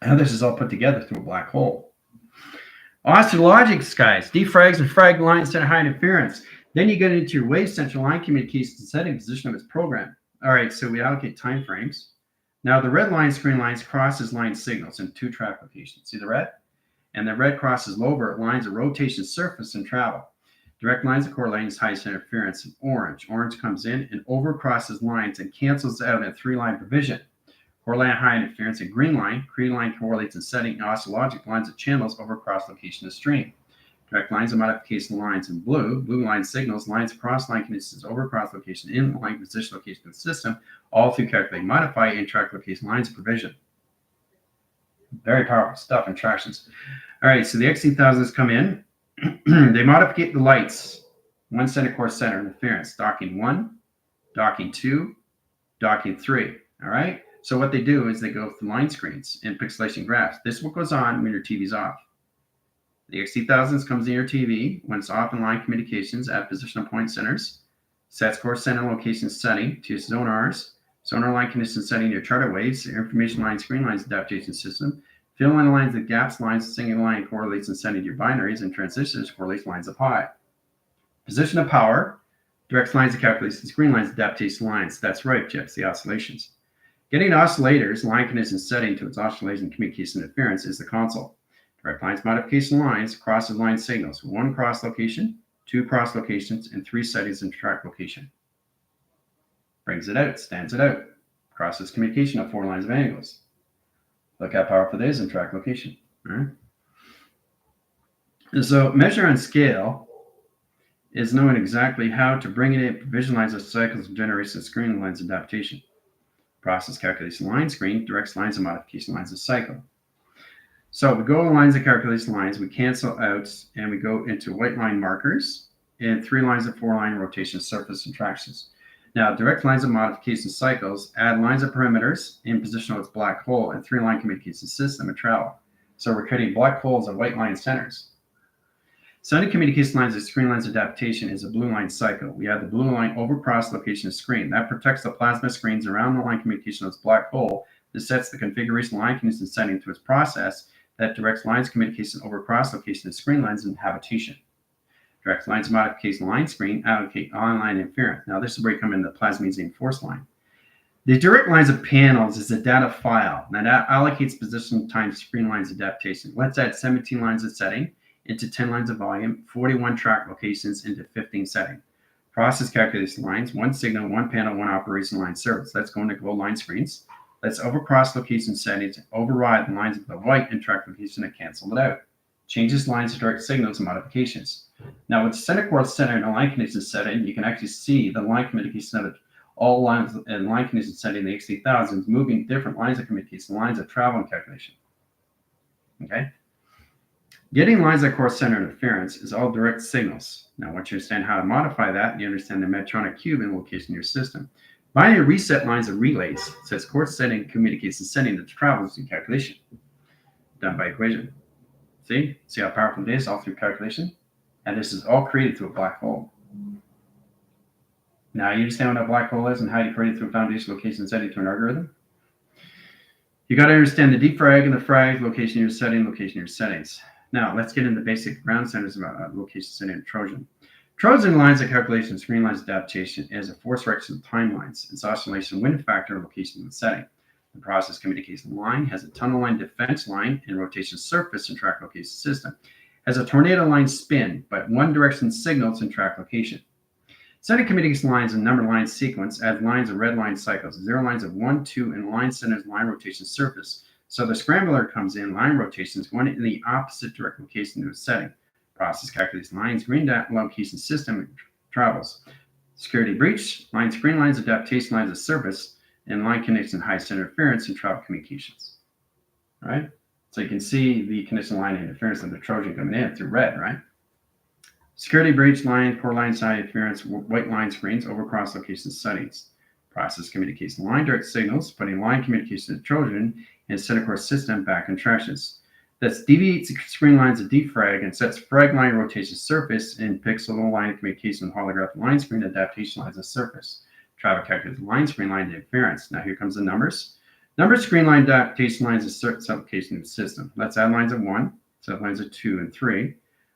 how this is all put together through a black hole. Oscillogics, guys, defrags and frag lines at high interference. Then you get into your wave central line communication setting position of its program. All right, so we allocate time frames. Now the red line screen lines crosses line signals in 2 track locations. See the red? And the red crosses lower lines of rotation surface and travel. Direct lines of core lines, highest interference, and orange. Orange comes in and overcrosses lines and cancels out at 3-line provision. Core line high interference and green line correlates in setting and oscillogic lines of channels over cross location of stream. Direct lines of modification lines in blue line signals, lines across line conditions over cross location in line position location of the system, all through calculate, modify, and track location lines of provision. Very powerful stuff and tractions. All right, so the XC1000s come in. They modify the lights. 1 center core center interference, docking 1, docking 2, docking 3. All right. So what they do is they go through line screens and pixelation graphs. This is what goes on when your TV's off. The XC1000s comes in your TV when it's off in line communications at positional point centers. Sets core center location setting to sonars. Sonar line condition setting your charter waves, information line screen lines adaptation system. Fill in the lines of gaps, lines, single line correlates and setting your binaries and transitions correlates lines of high. Position of power. Direct lines of calculations, green lines, adaptation lines. That's right, Jeff, the oscillations. Getting oscillators, line condition setting to its oscillation communication interference is the console. Direct lines modification lines crosses line signals, 1 cross location, 2 cross locations, and 3 settings in track location. Brings it out, stands it out. Crosses communication of 4 lines of angles. Look how powerful it is in track location. All right. And so measure and scale is knowing exactly how to bring it in, visualize the cycles of generation of screen lines adaptation. Process calculation line screen directs lines of modification lines of cycle. So we go to lines of calculation lines, we cancel out, and we go into white line markers and 3 lines of 4 line rotation surface interactions. Now, direct lines of modification cycles add lines of perimeters in position of its black hole and 3 line communication system and travel. So we're creating black holes of white line centers. Sending communication lines of screen lines adaptation is a blue line cycle. We add the blue line over cross location of screen. That protects the plasma screens around the line communication of its black hole. This sets the configuration line condition setting to its process that directs lines communication over cross location of screen lines and habitation. Direct lines modification line screen allocate on-line interference. Now this is where you come in the plasmazine force line. The direct lines of panels is a data file that allocates position times screen lines adaptation. Let's add 17 lines of setting into 10 lines of volume, 41 track locations into 15 setting. Process calculation lines, 1 signal, 1 panel, 1 operation line service. Let's go into glow line screens. Let's over cross location settings, override the lines of the white and track location and cancel it out. Changes lines to direct signals and modifications. Now with center core center and line condition setting, you can actually see the line communication of all lines and line condition setting, the X3000s, moving different lines of communication, lines of travel and calculation. Okay? Getting lines of core center interference is all direct signals. Now, once you understand how to modify that, you understand the Medtronic cube and location in your system. Binary reset lines of relays says core setting communication setting that travels in calculation. Done by equation. See how powerful it is all through calculation? And this is all created through a black hole. Now, you understand what a black hole is and how you create it through a foundation location setting to an algorithm? You got to understand the defrag and the frag, location of your setting, location of your settings. Now, let's get into basic ground centers about location setting and Trojan. Trojan lines of calculation, screen lines adaptation is a force direction of timelines. Its oscillation wind factor, location and setting. The process communication line has a tunnel line, defense line, and rotation surface and track location system. Has a tornado line spin, but one direction signals and track location. Setting communication lines and number line sequence add lines of red line cycles, 0 lines of 1, 2, and line centers, line rotation surface. So the scrambler comes in, line rotations going in the opposite direct location to its setting. Process calculates lines, green location system travels. Security breach, line screen lines, adaptation lines of surface, and line connection, high center interference, and travel communications. All right? So you can see the condition line interference of the Trojan coming in through red, right? Security breach line, core line side interference, white line screens, over cross location settings. Process communication line, direct signals, putting line communication to Trojan and center core system back instructions. That's deviates screen lines of defrag and sets frag line rotation surface and pixel line communication holographic line screen adaptation lines of surface. Travel calculated line screen line interference. Now here comes the numbers. Number screen line adaptation lines of surface application of the system. Let's add lines of 1, set lines of 2 and 3,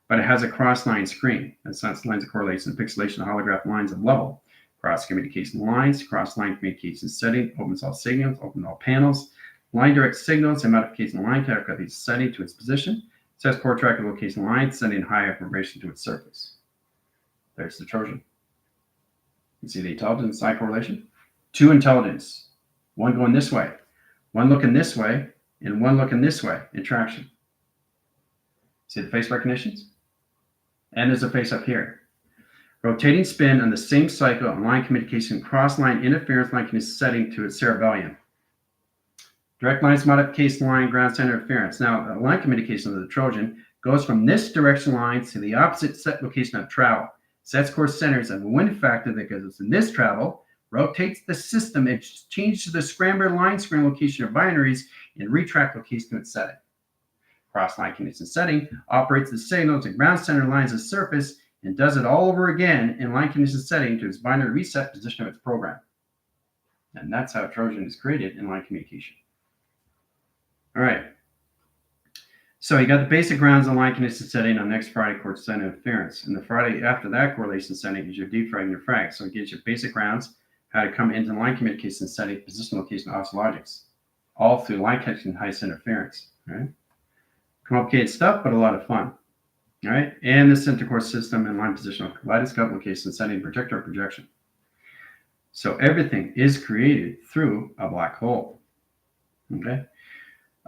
but it has a cross line screen. That's lines of correlation, pixelation, holograph lines of level. Cross communication lines, cross line communication setting, opens all signals, open all panels. Line direct signals and modification line calculate setting to its position. Sets core track location line, sending high information to its surface. There's the Trojan. You see the intelligence side correlation? 2 intelligence. One going this way, one looking this way, and one looking this way in traction. See the face recognitions? And there's a face up here. Rotating spin on the same cycle on line communication, cross line interference line can setting to its cerebellum. Direct lines modification line, ground center interference. Now, the line communication of the Trojan goes from this direction line to the opposite set location of travel. Sets core centers of a wind factor that goes in this travel, rotates the system, and changes the scrambler line screen location of binaries and retract location to its setting. Cross line condition setting operates the signals and ground center lines of surface and does it all over again in line condition setting to its binary reset position of its program. And that's how Trojan is created in line communication. All right. So you got the basic grounds and line condition setting on next Friday course center interference. And the Friday after that correlation setting is your defrag and your frag. So it gives you basic grounds, how to come into line communication setting, position location, offset logics, all through line connection, high interference. Right? Complicated stuff, but a lot of fun. All right, and the center core system and line positional kaleidoscope location setting, projector, projection. So everything is created through a black hole. Okay.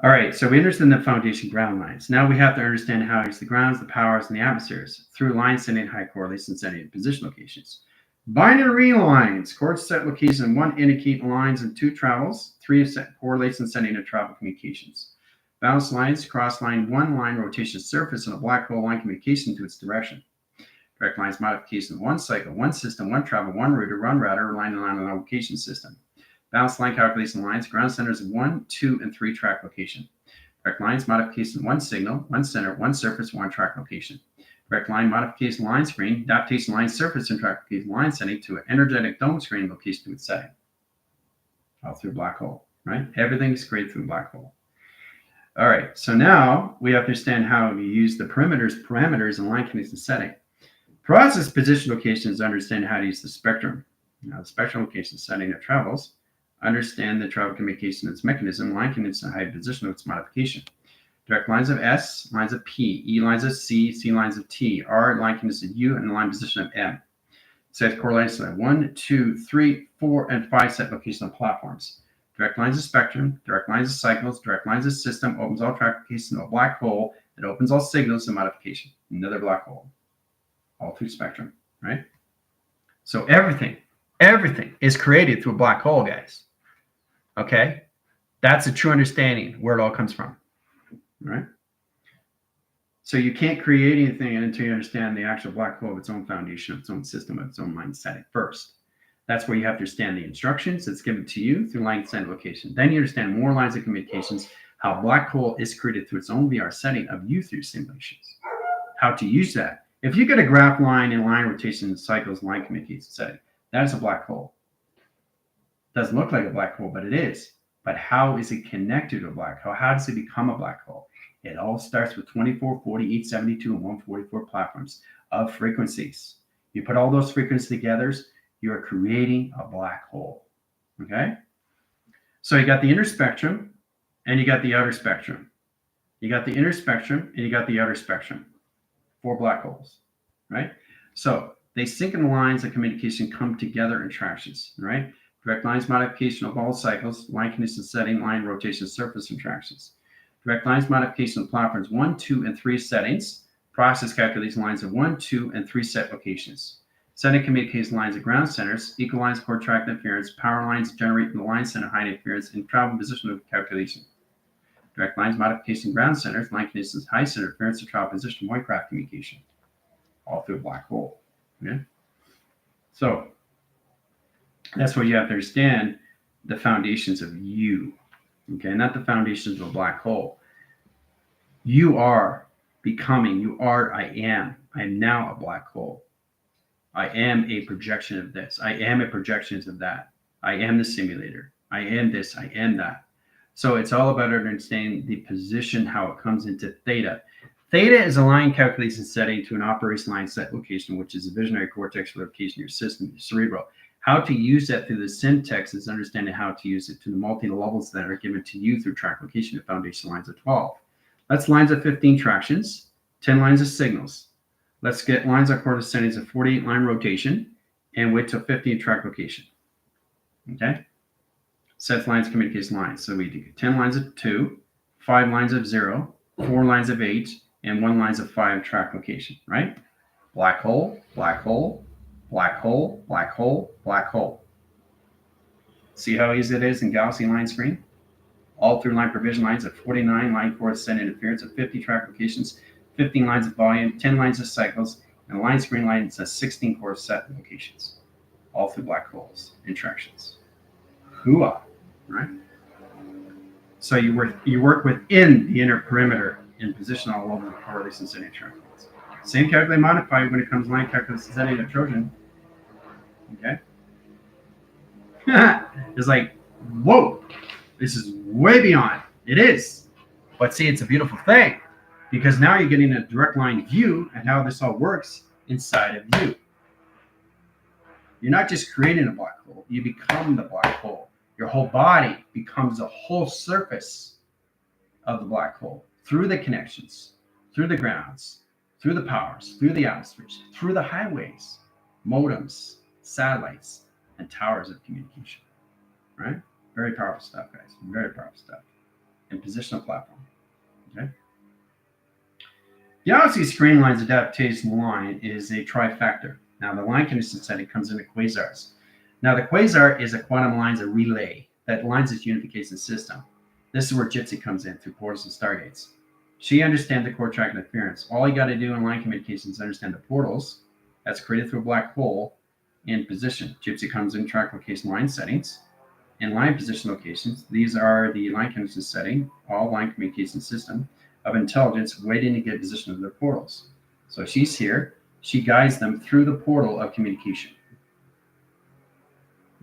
All right, so we understand the foundation ground lines. Now we have to understand how to use the grounds, the powers, and the atmospheres through line setting, high correlation setting, and position locations. Binary lines, coordinate set location, 1 indicate lines and 2 travels, 3 set correlation setting and travel communications. Balance lines, cross line, 1 line rotation surface, and a black hole line communication to its direction. Direct lines modification, 1 cycle, 1 system, 1 travel, 1 router, line and line location system. Balance line calculation lines, ground centers 1, 2, and 3 track location. Direct lines modification, 1 signal, 1 center, 1 surface, 1 track location. Direct line modification line screen, adaptation line surface and track location line setting to an energetic dome screen location to its setting. All through black hole, right? Everything is created through black hole. All right, so now we have to understand how to use the parameters, and line condition setting. Process position locations understand how to use the spectrum. Now, the spectrum location setting of travels, understand the travel communication its mechanism, line condition, high position of its modification. Direct lines of S, lines of P, E lines of C, C lines of T, R line condition of U, and the line position of M. Set correlation of 1, 2, 3, 4, and 5 set location of platforms. Direct lines of spectrum, direct lines of cycles, direct lines of system, opens all track location of a black hole that opens all signals and modification. Another black hole. All through spectrum, right? So everything is created through a black hole, guys. Okay? That's a true understanding where it all comes from, right? So you can't create anything until you understand the actual black hole of its own foundation, of its own system, of its own line setting first. That's where you have to understand the instructions that's given to you through line setting location. Then you understand more lines of communications, how black hole is created through its own VR setting of you through simulations. How to use that. If you get a graph line and line rotation cycles, line communication setting, that is a black hole. Doesn't look like a black hole, but it is. But how is it connected to a black hole? How does it become a black hole? It all starts with 24, 40, 872, and 144 platforms of frequencies. You put all those frequencies together, you are creating a black hole. Okay? So you got the inner spectrum and you got the outer spectrum. You got the inner spectrum and you got the outer spectrum. 4 black holes, right? So they sync in the lines of communication come together in tractions, right? Direct lines modification of all cycles, line condition setting, line rotation, surface interactions. Direct lines modification of platforms 1, 2, and 3 settings. Process calculation lines of 1, 2, and 3 set locations. Setting communication lines of ground centers, equal lines core track interference, power lines generate the line center high interference, and travel position of calculation. Direct lines modification ground centers, line conditions high center interference, and travel position whitecraft communication. All through a black hole. Okay? So that's where you have to understand the foundations of you. Okay, not the foundations of a black hole. You are becoming, I am now a black hole. I am a projection of this. I am a projection of that. I am the simulator. I am this. I am that. So it's all about understanding the position, how it comes into theta. Theta is a line calculation setting to an operation line set location, which is a visionary cortex location, your system, your cerebral. How to use that through the syntax is understanding how to use it to the multi-levels that are given to you through track location and foundation lines of 12. That's lines of 15 tractions, 10 lines of signals. Let's get lines of coordinate settings of 48 line rotation and wait till 15 track location. Okay? Sets lines, communication lines. So we do 10 lines of 2, 5 lines of 0, 4 lines of 8, and 1 lines of 5 track location, right? Black hole, black hole, black hole, black hole, black hole. See how easy it is in Gaussian line screen? All through line provision lines of 49 line core set interference of 50 track locations, 15 lines of volume, 10 lines of cycles, and line screen lines of 16 core set locations. All through black holes, interactions. Hooah, right? So you work within the inner perimeter in position all over the correlations and interactions. Same calculate modify when it comes to line calculation setting of Trojan. Okay? It's like, whoa, this is way beyond. It is. But see, it's a beautiful thing. because now you're getting a direct line view at how this all works inside of you. You're not just creating a black hole, you become the black hole. Your whole body becomes a whole surface of the black hole through the connections, through the grounds, through the powers, through the atmospheres, through the highways, modems, satellites, and towers of communication, right? Very powerful stuff, guys. Very powerful stuff. And positional platform, okay? The galaxy screen line's adaptation line is a trifactor. Now, the line condition setting comes into quasars. Now, the quasar is a quantum lines a relay that lines its unification system. This is where Gypsy comes in through portals and stargates. She understands the core track interference. All you got to do in line communication is understand the portals that's created through a black hole in position. Gypsy comes in track location line settings and line position locations. These are the line condition setting, all line communication system of intelligence waiting to get position of their portals. So she's here. She guides them through the portal of communication.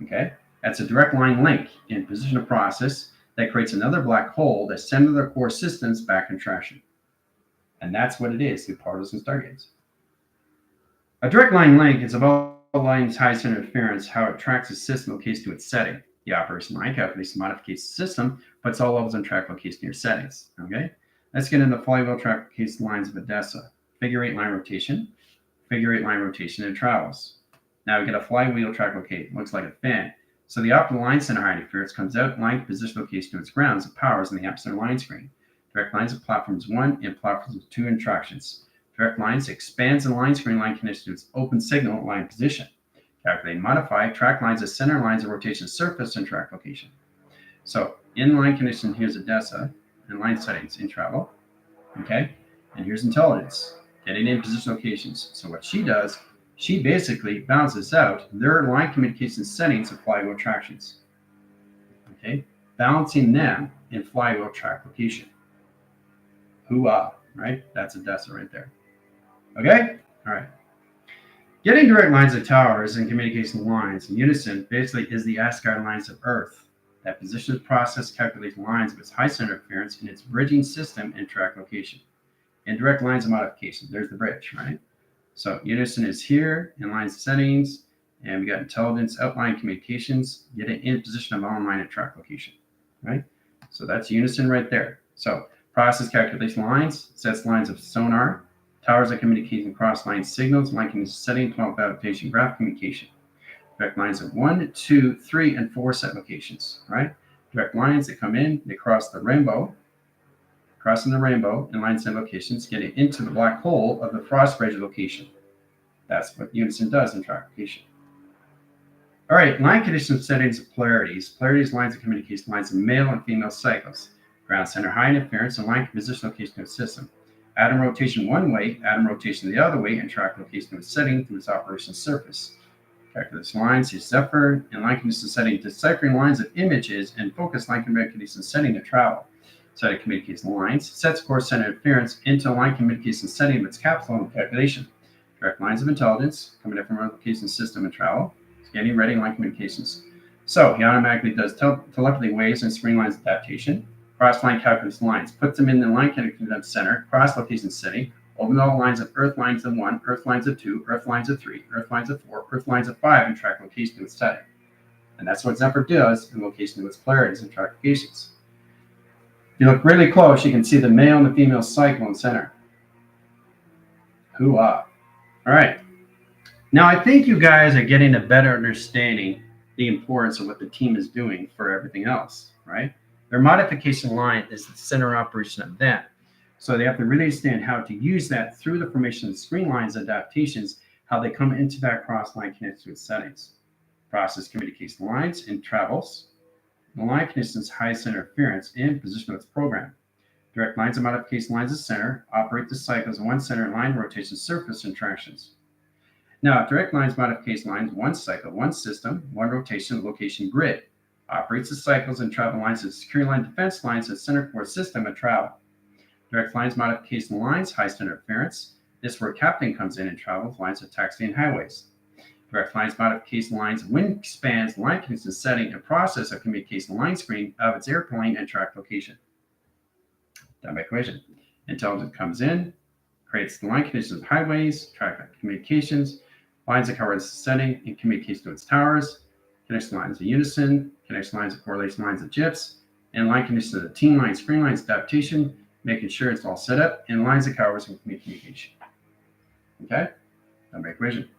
Okay, that's a direct line link in position of process that creates another black hole that sends their core systems back in traction. And that's what it is through portals and stargates. A direct line link is about line's high center interference, how it tracks a system location to its setting. The operation line calculation modifies the system, puts all levels on track location to your settings. Okay, let's get into flywheel track location lines of Odessa. Figure 8 line rotation, and travels. Now we get a flywheel track location, looks like a fan. So the optimal line center high interference comes out, line position location to its grounds, the powers, and the epicenter line screen. Direct lines of platforms 1 and platforms 2 interactions. Direct lines expands the line screen line condition to its open signal line position. Calculate and modify track lines as center lines of rotation surface and track location. So in line condition, here's Odessa, and line settings in travel. Okay, and here's intelligence, getting in position locations. So what she does, she basically balances out their line communication settings of flywheel tractions. Okay, balancing them in flywheel track location. Hoo-ah, right? That's Odessa right there. Okay, all right. Getting direct lines of towers and communication lines in unison basically is the Asgard lines of Earth that positions process calculation lines of its high center interference in its bridging system and track location. And direct lines of modification, there's the bridge, right? So unison is here in line settings, and we got intelligence, outline communications, get it in position of online and track location, right? So that's unison right there. So process calculation lines, sets lines of sonar, towers that communicate across line signals, line condition setting, 12 adaptation, graph communication. Direct lines of 1, 2, 3, and 4 set locations, right? Direct lines that come in, they cross the rainbow, crossing the rainbow and line set locations, getting into the black hole of the frost bridge location. That's what unison does in track location. All right, line condition settings of polarities. Polarities, lines of communication, lines of male and female cycles. Ground center high interference and line position location of system. Atom rotation one way, atom rotation the other way, and track location of its setting through its operation surface. Calculus lines, use Zephyr, and line condition setting, deciphering lines of images, and focus line communication setting to travel. Setting communication lines, sets core center interference into line communication setting of its capsule and calculation. Direct lines of intelligence, coming in from replication system and travel. Scanning, ready, line communications. So he automatically does telepathy waves and screen lines adaptation. Cross-line calculus lines, puts them in the line connection center, cross location setting, open all lines of Earth lines of 1, Earth lines of 2, Earth lines of 3, Earth lines of 4, Earth lines of 5, and track location to its setting. And that's what Zephyr does in location to its polarities and track locations. If you look really close, you can see the male and the female cycle in center. Hoo-ah. All right. Now, I think you guys are getting a better understanding the importance of what the team is doing for everything else, right? Their modification line is the center operation of that. So they have to really understand how to use that through the formation of screen lines adaptations, how they come into that cross-line connected to its settings. Process communication lines and travels. The line conditions high center interference in position of its program. Direct lines of modification lines of center operate the cycles one center line rotation surface interactions. Now, direct lines modification lines, one cycle, one system, one rotation, location grid. Operates the cycles and travel lines as secure line defense lines as center core system and travel. Direct lines modification lines, high center interference. This is where captain comes in and travels lines of taxi and highways. Direct lines modification lines, wind expands, line condition setting, and process of communication line screen of its airplane and track location. Done by equation. Intelligence comes in, creates the line conditions of highways, track communications, lines that cover its setting and communication to its towers, connects lines of unison, connects lines of correlation lines of JIFs, and line conditions of the team lines, spring lines, adaptation, making sure it's all set up, and lines of covers and communication. Okay? Number equation.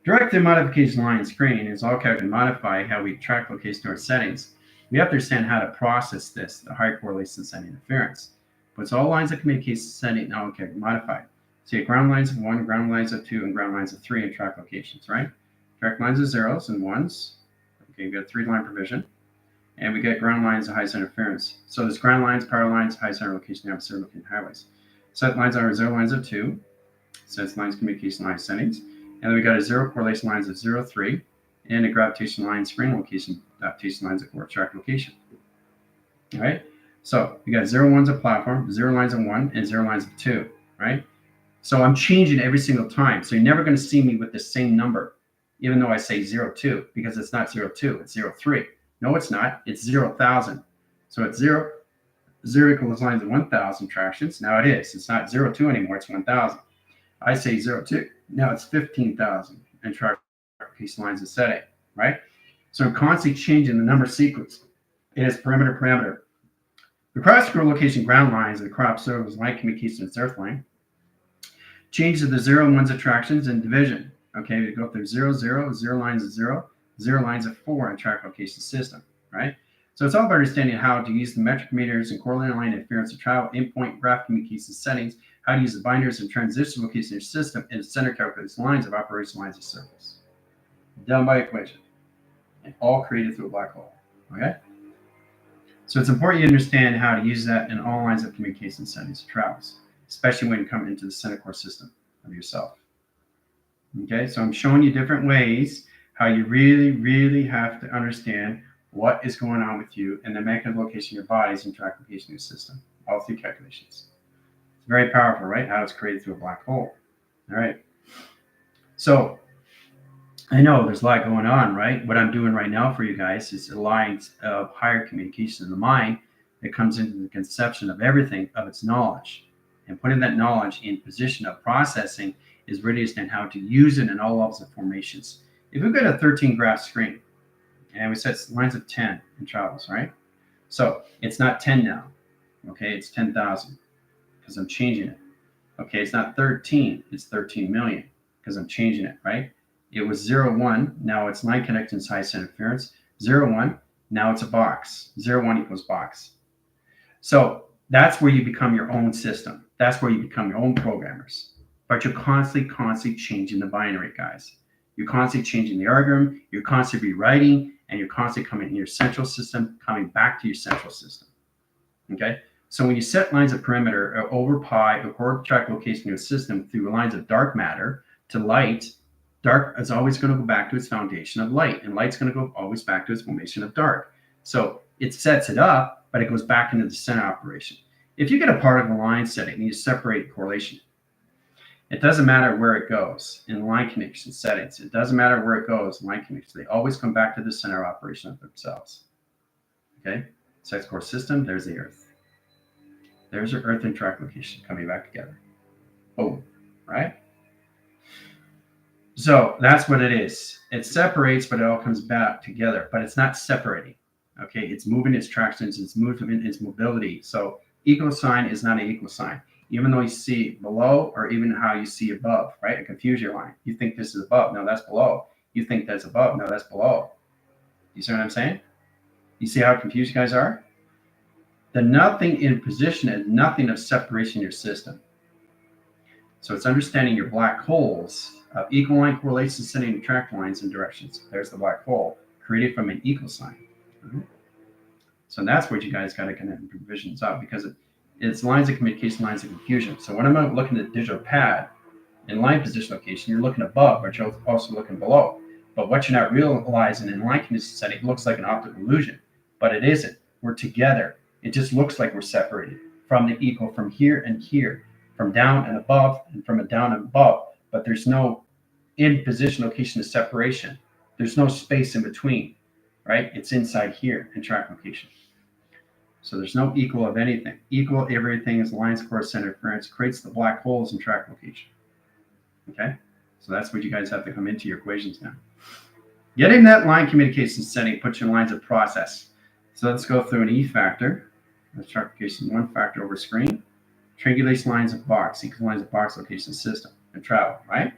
Directed modification line screen is all calculated to modify how we track location to our settings. We have to understand how to process this, the high correlation setting interference. But it's all lines of communication setting now modified. So you have ground lines of 1, ground lines of 2, and ground lines of 3 in track locations, right? Track lines of 0s and 1s. Okay, we got 3-line provision. And we get ground lines of high center interference. So there's ground lines, power lines, high center location, and zero location highways. Set lines are 0 lines of 2. Sets lines communication line settings. And then we got a 0 correlation lines of 0, 3, and a gravitation line spring location, adaptation lines of track location. All right. So we got 0 ones of platform, 0 lines of 1, and 0 lines of 2, right? So I'm changing every single time. So you're never going to see me with the same number, even though I say 0, 2, because it's not 0, 2, it's 0, 3. No, it's not. It's 0,000. So it's 0 equals lines of 1,000 tractions. Now it is. It's not 0, 2 anymore. It's 1,000. I say 0, 2. Now it's 15,000 and track piece lines of setting, right? So I'm constantly changing the number sequence. It is parameter. The cross location ground lines and the crop serves line communication its earth line. Change to the 0 and 1's attractions and division. Okay, we go through 0, 0, 0 lines of 0, 0 lines of 4 in track location system, right? So it's all about understanding how to use the metric meters and correlated line interference to travel endpoint graph communication settings, how to use the binders and transition location in your system, and center calculates lines of operation lines of service. Done by equation. And all created through a black hole. Okay? So it's important you understand how to use that in all lines of communication settings of travels, especially when you come into the center core system of yourself. Okay, so I'm showing you different ways how you really have to understand what is going on with you and the mechanism location of your bodies and track location of your system, all through calculations. It's very powerful, right? How it's created through a black hole. All right. So I know there's a lot going on, right? What I'm doing right now for you guys is a line of higher communication in the mind that comes into the conception of everything of its knowledge. And putting that knowledge in position of processing is really understand how to use it in all levels of formations. If we've got a 13 graph screen and we set lines of 10 in travels, right? So it's not 10 now. Okay, it's 10,000 because I'm changing it. Okay, it's not 13, it's 13 million because I'm changing it, right? It was 0, 1, now it's line connections high center interference. 0, 1, now it's a box. 0, 1 equals box. So that's where you become your own system. That's where you become your own programmers. But you're constantly changing the binary, guys. You're constantly changing the algorithm, you're constantly rewriting, and you're constantly coming in your central system, coming back to your central system. Okay? So when you set lines of perimeter over pi or core track location in your system through lines of dark matter to light, dark is always going to go back to its foundation of light, and light's going to go always back to its formation of dark. So it sets it up, but it goes back into the center operation. If you get a part of the line setting and you separate correlation, it doesn't matter where it goes in line connection settings. It doesn't matter where it goes in line connection. They always come back to the center operation of themselves. Okay? Sex core system, there's the Earth. There's your Earth and track location coming back together. Boom. Right? So that's what it is. It separates, but it all comes back together. But it's not separating. Okay? It's moving its tractions, it's movement, its mobility. So equal sign is not an equal sign. Even though you see below or even how you see above, right? A confuse your line. You think this is above. No, that's below. You think that's above. No, that's below. You see what I'm saying? You see how confused you guys are? The nothing in position is nothing of separation in your system. So it's understanding your black holes of equal line correlation setting track lines and directions. There's the black hole created from an equal sign. Mm-hmm. So that's what you guys got to connect provisions up because it's lines of communication, lines of confusion. So when I'm looking at the digital pad in line position location, you're looking above, but you're also looking below. But what you're not realizing in line condition setting, it looks like an optical illusion, but it isn't. We're together. It just looks like we're separated from the equal, from here and here, from down and above, and from a down and above. But there's no in position location of separation. There's no space in between, right? It's inside here in track location. So there's no equal of anything. Equal everything is line square center interference, creates the black holes in track location. Okay? So that's what you guys have to come into your equations now. Getting that line communication setting puts your lines of process. So let's go through an E factor. Let's track location 1 factor over screen. Triangulation lines of box, equal lines of box location system and travel, right?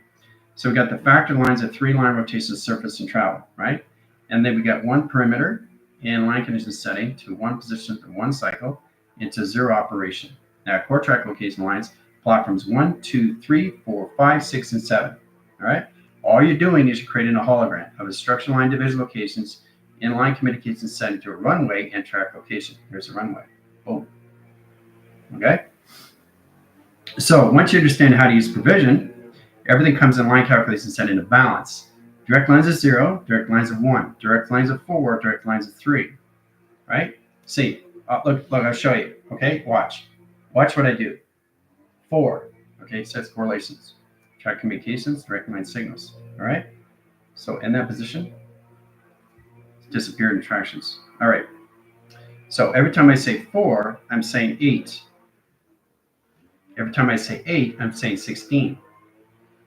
So we got the factor lines of 3 line rotation surface and travel, right? And then we got 1 perimeter and line condition setting to 1 position to 1 cycle into 0 operation. Now core track location lines plot from 1, 2, 3, 4, 5, 6, and 7. All right. All you're doing is you're creating a hologram of instruction line division locations in line communication setting to a runway and track location. Here's a runway. Boom. Okay. So once you understand how to use provision, everything comes in line calculation set into balance. Direct lines of 0, direct lines of 1, direct lines of 4, direct lines of 3. Right? See, look, I'll show you. Okay, watch what I do. 4. Okay, sets correlations. Track communications, direct line signals. All right. So in that position, disappeared in tractions. All right. So every time I say 4, I'm saying 8. Every time I say 8, I'm saying 16.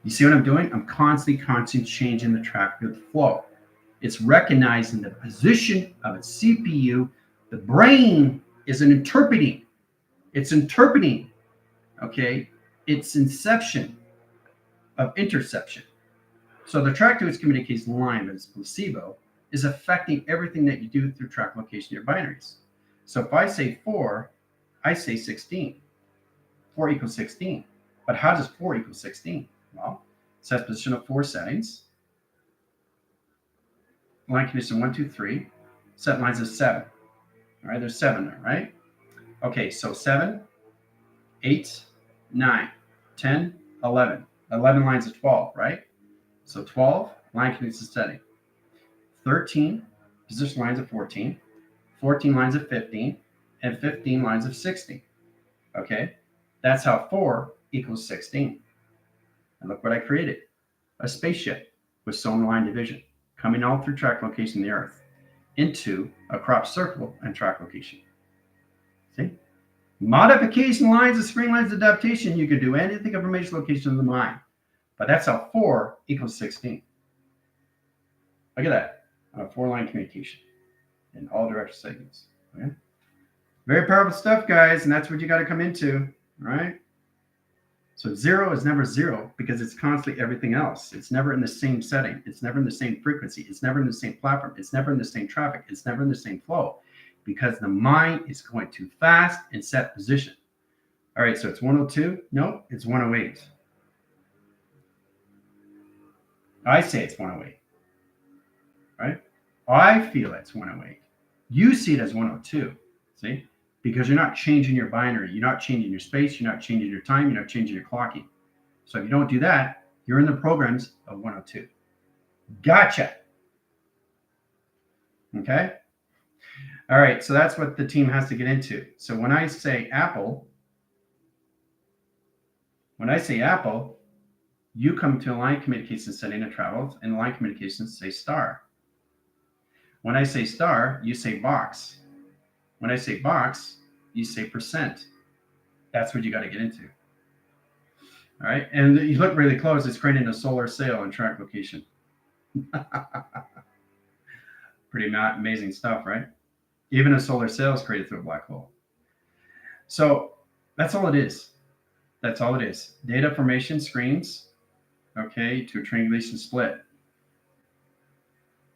You see what I'm doing? I'm constantly changing the track field flow. It's recognizing the position of its CPU. The brain is interpreting. It's interpreting. Okay. It's inception of interception. So the track to its communication line, as placebo, is affecting everything that you do through track location of your binaries. So if I say 4, I say 16. 4 equals 16. But how does 4 equal 16? Well, it sets position of 4 settings. Line condition 1, 2, 3. Set lines of 7. All right, there's 7 there, right? Okay, so 7, 8, 9, 10, 11. 11 lines of 12, right? So 12, line condition setting. 13, position lines of 14. 14 lines of 15. And 15 lines of 16. Okay? That's how 4 equals 16. And look what I created. A spaceship with sonar line division coming all through track location of the Earth into a crop circle and track location. See? Modification lines of screen lines adaptation. You can do anything information location of the mind. But that's how 4 equals 16. Look at that. On a 4-line communication in all direction segments. Okay? Very powerful stuff, guys, and that's what you got to come into, right? So 0 is never 0 because it's constantly everything else. It's never in the same setting. It's never in the same frequency. It's never in the same platform. It's never in the same traffic. It's never in the same flow because the mind is going too fast in set position. All right, so it's 102. No, it's 108. I say it's 108, right? I feel it's 108. You see it as 102, see? Because you're not changing your binary. You're not changing your space. You're not changing your time. You're not changing your clocking. So if you don't do that, you're in the programs of 102. Gotcha. Okay? All right, so that's what the team has to get into. So when I say Apple, you come to a line communication setting and travels, and line communications say star. When I say star, you say box. When I say box, you say percent. That's what you got to get into. All right, and you look really close, it's creating a solar sail and track location. Pretty amazing stuff, right? Even a solar sail is created through a black hole. So that's all it is. That's all it is. Data formation screens, okay, to a triangulation split.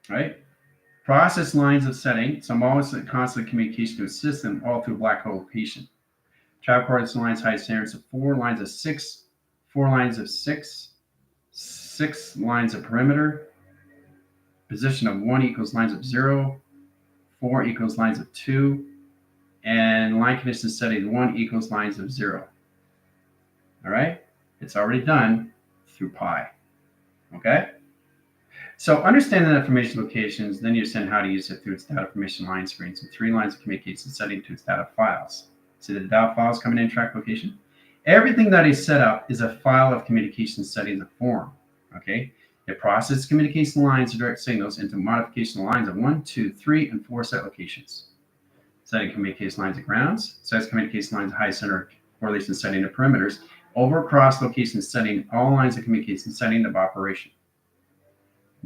Right? Process lines of setting. So I'm always in constant communication to a system all through black hole location. Travel coordinates lines, high standards of 4 lines of 6, 4 lines of 6, 6 lines of perimeter. Position of 1 equals lines of 0, 4 equals lines of 2, and line condition setting 1 equals lines of 0. All right? It's already done through pi. Okay? So understanding that information locations, then you understand how to use it through its data formation line screens and 3 lines of communication setting to its data files. See the data files coming in track location? Everything that is set up is a file of communication settings of form. Okay? It processes communication lines or direct signals into modification lines of 1, 2, 3, and 4 set locations. setting communication lines at grounds, sets communication lines at high center correlation setting of perimeters, over cross location setting all lines of communication setting of operation.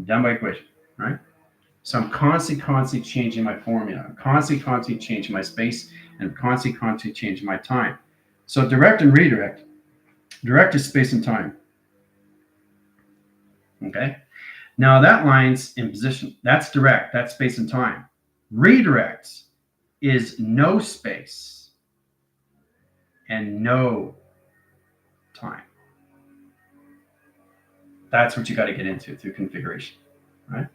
Done by equation, right? So I'm constantly changing my formula. I'm constantly changing my space, and I'm constantly changing my time. So direct and redirect. Direct is space and time. Okay. Now that line's in position. That's direct. That's space and time. Redirect is no space and no time. That's what you got to get into through configuration, right?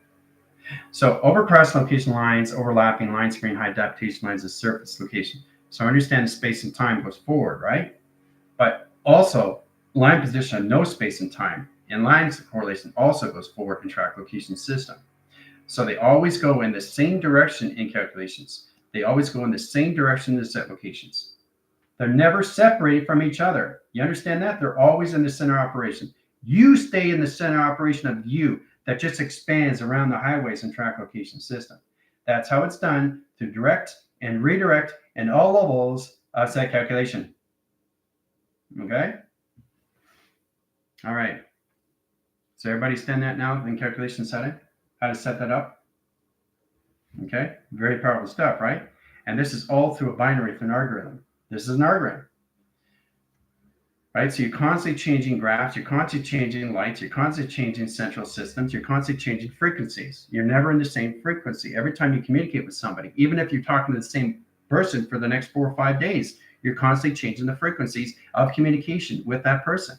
So over cross location lines, overlapping line screen, high adaptation lines is surface location. So I understand the space and time goes forward, right? But also line position, no space and time. And lines correlation also goes forward in track location system. So they always go in the same direction in calculations. They always go in the same direction in the set locations. They're never separated from each other. You understand that? They're always in the center operation. You stay in the center operation of you that just expands around the highways and track location system. That's how it's done to direct and redirect and all levels of set calculation. Okay? All right. So everybody understand that now in calculation setting? How to set that up? Okay? Very powerful stuff, right? And this is all through a binary through an algorithm. This is an algorithm. Right? So you're constantly changing graphs, you're constantly changing lights, you're constantly changing central systems, you're constantly changing frequencies. You're never in the same frequency. Every time you communicate with somebody, even if you're talking to the same person for the next 4 or 5 days, you're constantly changing the frequencies of communication with that person.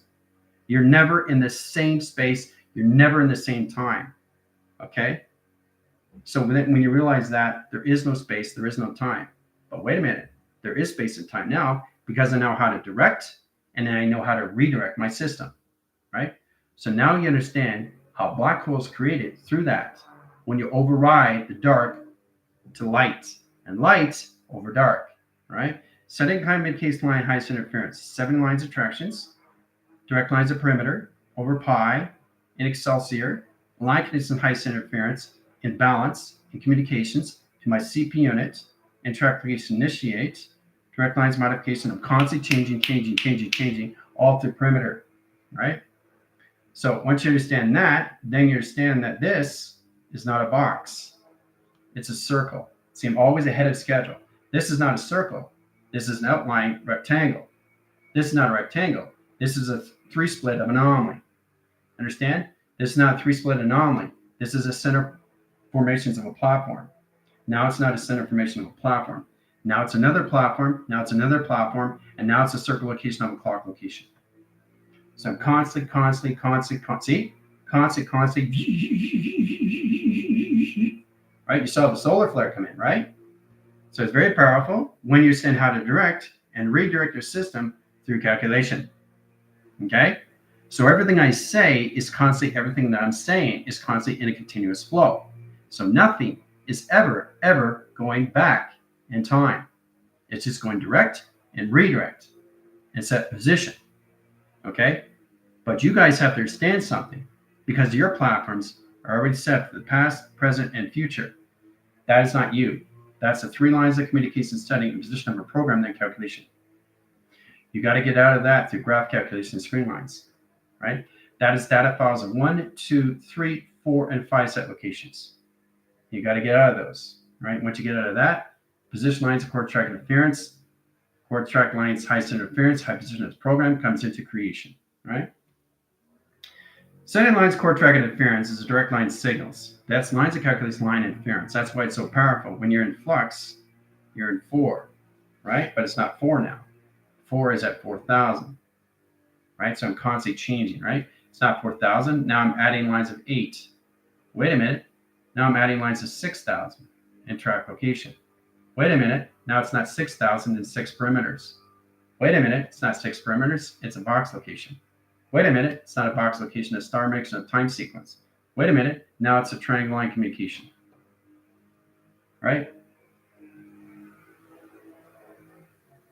You're never in the same space, you're never in the same time. Okay? So when you realize that there is no space, there is no time. But wait a minute, there is space and time now because I know how to direct and then I know how to redirect my system, right? So now you understand how black holes created through that when you override the dark to light and light over dark, right? Setting communication line highest interference, 7 lines of attractions, direct lines of perimeter, over pi, in Excelsior, line conditions highest interference, in balance, in communications, to my CP unit, and track location initiate, direct lines modification of constantly changing, all through perimeter, right? So once you understand that, then you understand that this is not a box. It's a circle. See, I'm always ahead of schedule. This is not a circle. This is an outline rectangle. This is not a rectangle. This is a 3-split of anomaly. Understand? This is not a 3-split anomaly. This is a center formations of a platform. Now it's not a center formation of a platform. Now it's another platform. Now it's another platform. And now it's a circle location of a clock location. So I'm constantly. Right? You saw the solar flare come in, right? So it's very powerful when you understand how to direct and redirect your system through calculation. Okay? So everything I say is constantly, everything that I'm saying is constantly in a continuous flow. So nothing is ever going back in time. It's just going direct and redirect and set position. Okay? But you guys have to understand something because your platforms are already set for the past, present, and future. That is not you. That's the 3 lines of communication setting and position of a program, then calculation. You got to get out of that through graph calculation and screen lines, right? That is data files of 1, 2, 3, 4, and 5 set locations. You got to get out of those, right? Once you get out of that, position lines, core track interference, core track lines, highest interference, high position of the program comes into creation, right? Setting lines, core track interference is a direct line signals. That's lines that calculates line interference. That's why it's so powerful. When you're in flux, you're in 4, right? But it's not 4 now. 4 is at 4,000, right? So I'm constantly changing, right? It's not 4,000. Now I'm adding lines of 8. Wait a minute. Now I'm adding lines of 6,000 in track location. Wait a minute. Now it's not 6,000 and 6 perimeters. Wait a minute. It's not 6 perimeters. It's a box location. Wait a minute. It's not a box location. A star mix and a time sequence. Wait a minute. Now it's a triangle line communication. Right?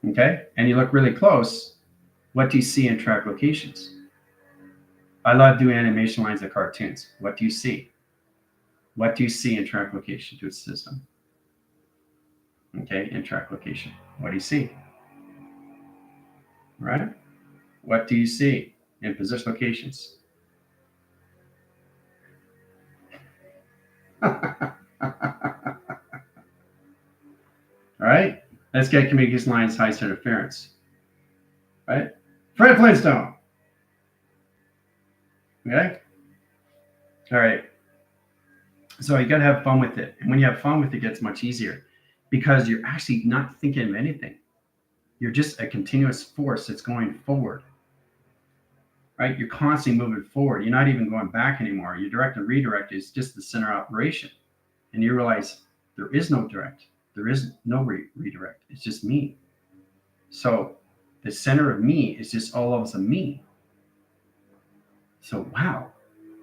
Okay? And you look really close. What do you see in track locations? I love doing animation lines of cartoons. What do you see? What do you see in track location to its system? okay, in track location. What do you see? Right? What do you see in position locations? All right? Let's get communication lines, high center interference. Right? Fred Flintstone. Okay? All right. So you got to have fun with it. And when you have fun with it, it gets much easier because you're actually not thinking of anything. You're just a continuous force that's going forward. Right? You're constantly moving forward. You're not even going back anymore. Your direct and redirect is just the center operation. And you realize there is no direct. There is no redirect. It's just me. So the center of me is just all levels of me. So, wow,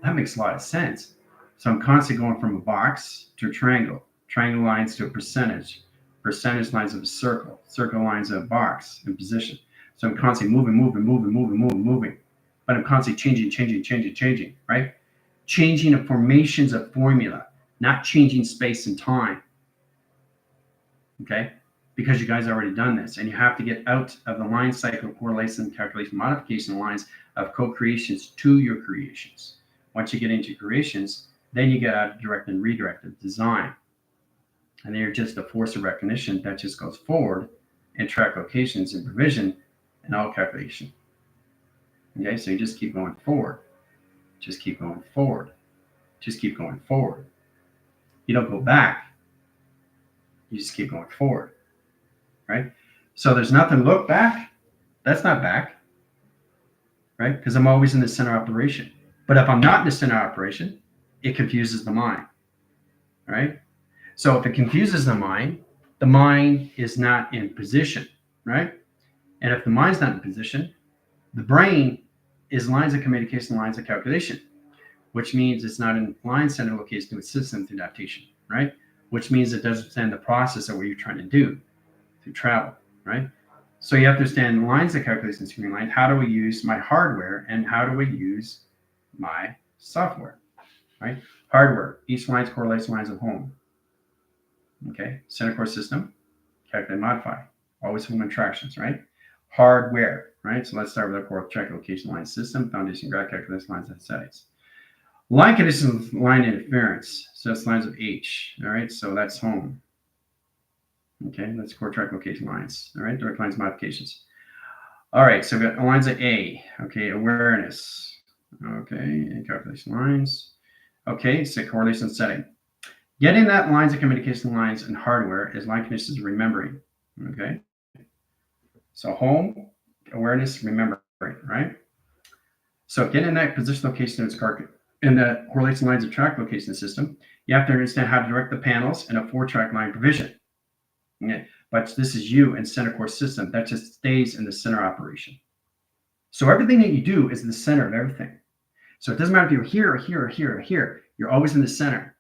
that makes a lot of sense. So I'm constantly going from a box to a triangle lines to a percentage lines of a circle lines of a box in position. So I'm constantly moving. But I'm constantly changing, right? Changing the formations of formula, not changing space and time. Okay? Because you guys already done this, and you have to get out of the line cycle correlation, calculation, modification lines of co-creations to your creations. Once you get into creations, then you get out of direct and redirected design. And they're just a force of recognition that just goes forward and track locations and provision and all calculation. Okay, so you just keep going forward. Just keep going forward. Just keep going forward. You don't go back. You just keep going forward. Right? So there's nothing to look back. That's not back. Right? Because I'm always in the center operation. But if I'm not in the center operation, it confuses the mind. Right? So if it confuses the mind is not in position. Right? And if the mind's not in position, the brain is lines of communication, lines of calculation, which means it's not in line center location to its system through adaptation, right? Which means it doesn't understand the process of what you're trying to do through travel, right? So you have to understand lines of calculation, screen line. How do we use my hardware and how do we use my software, right? Hardware, each lines correlates lines of home. Okay, center core system, calculate, modify, always home interactions, right? Hardware, right? So let's start with our core track location line system, foundation, graph, calculation, lines, and settings. Line conditions, line interference. So that's lines of H. All right, so that's home. Okay, that's core track location lines. All right, direct lines modifications. All right, so we've got lines of A. Okay, awareness. Okay, and calculation lines. Okay, so correlation setting. Getting that lines of communication lines and hardware is line conditions remembering. Okay, so home, awareness, remembering, right? So getting that position location in the correlation lines of track location system, you have to understand how to direct the panels in a 4-track line provision. Okay, but this is you and center core system that just stays in the center operation. So everything that you do is in the center of everything. So it doesn't matter if you're here or here or here or here, you're always in the center.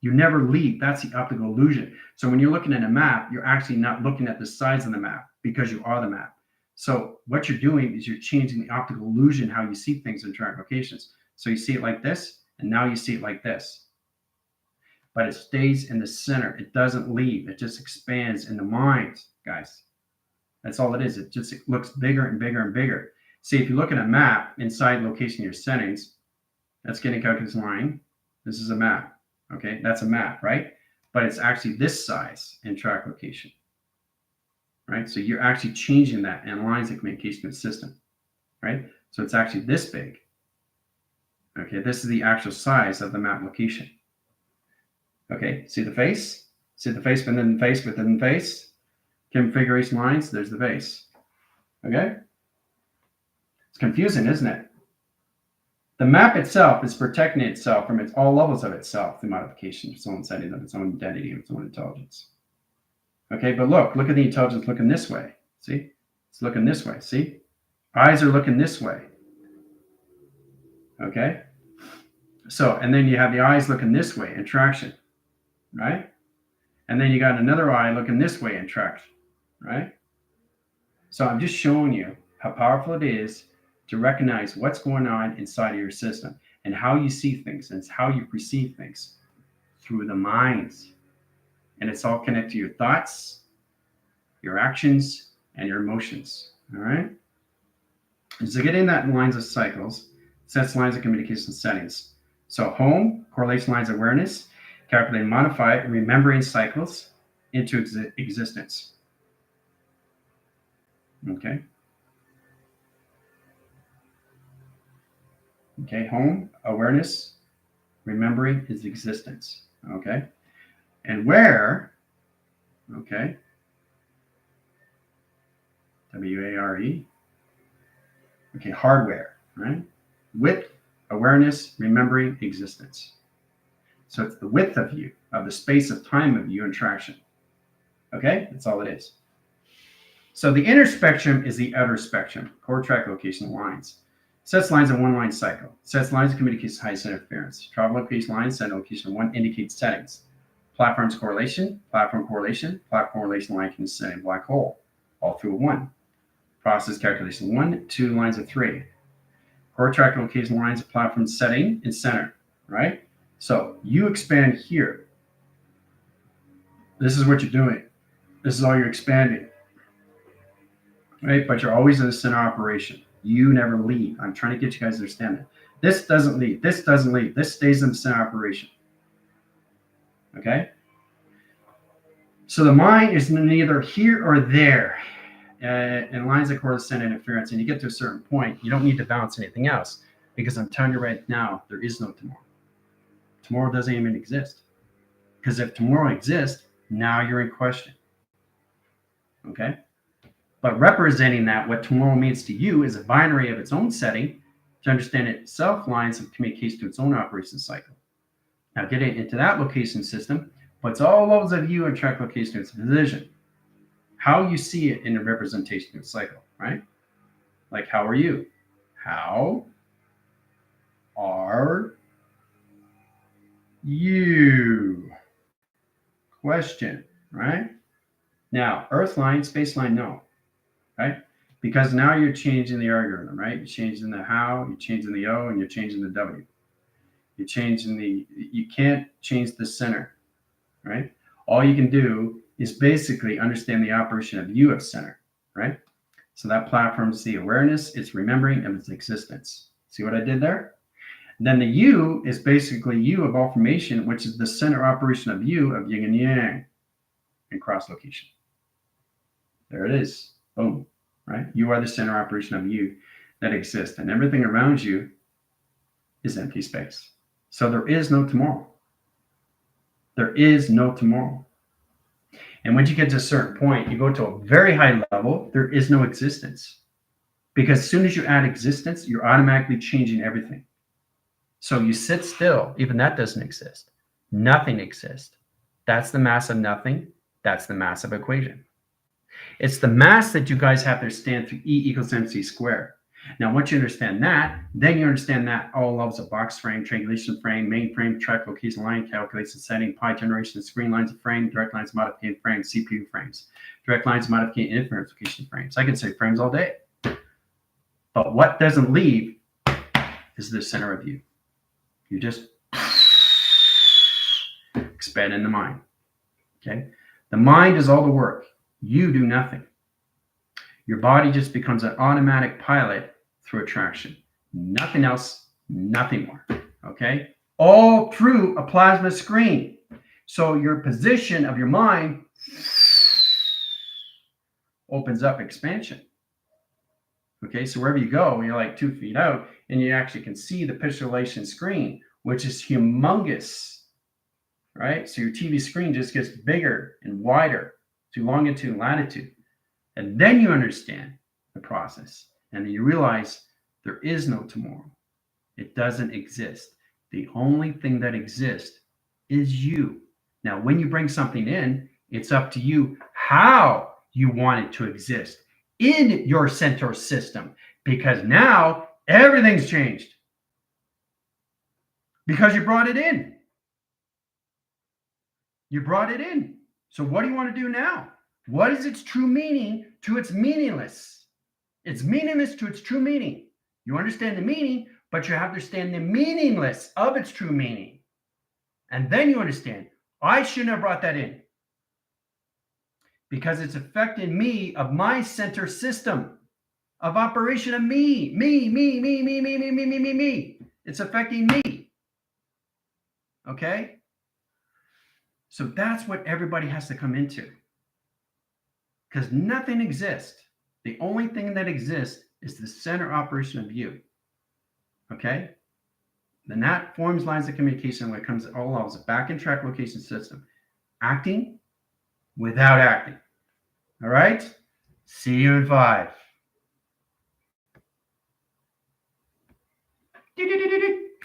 You never leave. That's the optical illusion. So when you're looking at a map, you're actually not looking at the sides of the map because you are the map. So what you're doing is you're changing the optical illusion, how you see things in track locations. So you see it like this, and now you see it like this. But it stays in the center. It doesn't leave. It just expands in the mind, guys. That's all it is. It looks bigger and bigger and bigger. See, if you look at a map inside location your settings, that's getting calculus line. This is a map. Okay, that's a map, right? But it's actually this size in track location, right? So you're actually changing that in lines of communication with system, right? So it's actually this big. Okay, this is the actual size of the map location. Okay, see the face? See the face within the face within the face? Configuration lines, there's the face. Okay? It's confusing, isn't it? The map itself is protecting itself from all levels of itself through modification of its own setting, of its own identity, of its own intelligence. Okay, but look at the intelligence looking this way. See? It's looking this way. See? Eyes are looking this way. Okay? So, and then you have the eyes looking this way, interaction, right? And then you got another eye looking this way, interaction, right? So I'm just showing you how powerful it is to recognize what's going on inside of your system and how you see things and how you perceive things through the minds. And it's all connected to your thoughts, your actions, and your emotions. All right. So getting that in lines of cycles sets lines of communication settings. So home, correlation lines of awareness, calculate, modify, remembering cycles into existence. Okay. Okay, home, awareness, remembering is existence. Okay. And where, okay, W-A-R-E, okay, hardware, right? Width, awareness, remembering, existence. So it's the width of you, of the space of time of you interaction. Okay, that's all it is. So the inner spectrum is the outer spectrum, core track location lines. Sets lines in one line cycle. Sets lines of communication highest interference. Travel location lines, set location one indicates settings. Platforms correlation, platform correlation line can set a black hole, all through one. Process calculation 1, 2 lines of 3. Core track location lines of platform setting and center, right? So you expand here. This is what you're doing. This is all you're expanding, right? But you're always in the center operation. You never leave. I'm trying to get you guys to understand that. This doesn't leave. This doesn't leave. This stays in the center operation. Okay? So the mind is neither here or there. And lines that correlate interference, and you get to a certain point, you don't need to balance anything else, because I'm telling you right now, there is no tomorrow. Tomorrow doesn't even exist. Because if tomorrow exists, now you're in question. Okay? But representing that, what tomorrow means to you is a binary of its own setting to understand itself lines of communication to its own operation cycle. Now, getting into that location system puts all levels of you and track location to its position. How you see it in the representation of the cycle, right? Like, how are you? How are you? Question, right? Now, Earth line, space line, no, right? Because now you're changing the algorithm, right? You're changing the how, you're changing the O, and you're changing the W. You're changing you can't change the center, right? All you can do is basically understand the operation of you of center, right? So that platform is the awareness, it's remembering of its existence. See what I did there? And then the you is basically you of all formation, which is the center operation of you of yin and yang and cross location. There it is. Boom, right? You are the center operation of you that exists, and everything around you is empty space. So there is no tomorrow. There is no tomorrow. And once you get to a certain point, you go to a very high level, there is no existence. Because as soon as you add existence, you're automatically changing everything. So you sit still, even that doesn't exist. Nothing exists. That's the mass of nothing. That's the massive equation. It's the mass that you guys have to understand through E equals MC squared. Now, once you understand that, then you understand that all levels of box frame, triangulation frame, main frame, track location line, calculation setting, pi generation, screen lines of frame, direct lines modifying frame, CPU frames, direct lines modifying inference location frames. I can say frames all day. But what doesn't leave is the center of you. You just expand in the mind. Okay? The mind does all the work. You do nothing. Your body just becomes an automatic pilot through attraction. Nothing else, nothing more. Okay? All through a plasma screen. So your position of your mind opens up expansion. Okay, so wherever you go, you're like 2 feet out, and you actually can see the pixelation screen, which is humongous, right? So your TV screen just gets bigger and wider to longitude and latitude. And then you understand the process. And then you realize there is no tomorrow. It doesn't exist. The only thing that exists is you. Now, when you bring something in, it's up to you how you want it to exist in your center system, because now everything's changed because you brought it in. You brought it in. So what do you want to do now? What is its true meaning to its meaningless? It's meaningless to its true meaning. You understand the meaning, but you have to understand the meaningless of its true meaning. And then you understand, I shouldn't have brought that in. because it's affecting me of my center system of operation of me. It's affecting me. Okay? So that's what everybody has to come into. Because nothing exists. The only thing that exists is the center operation of you. Okay? Then that forms lines of communication when it comes to all levels, a back and track location system. Acting without acting. All right? See you in 5.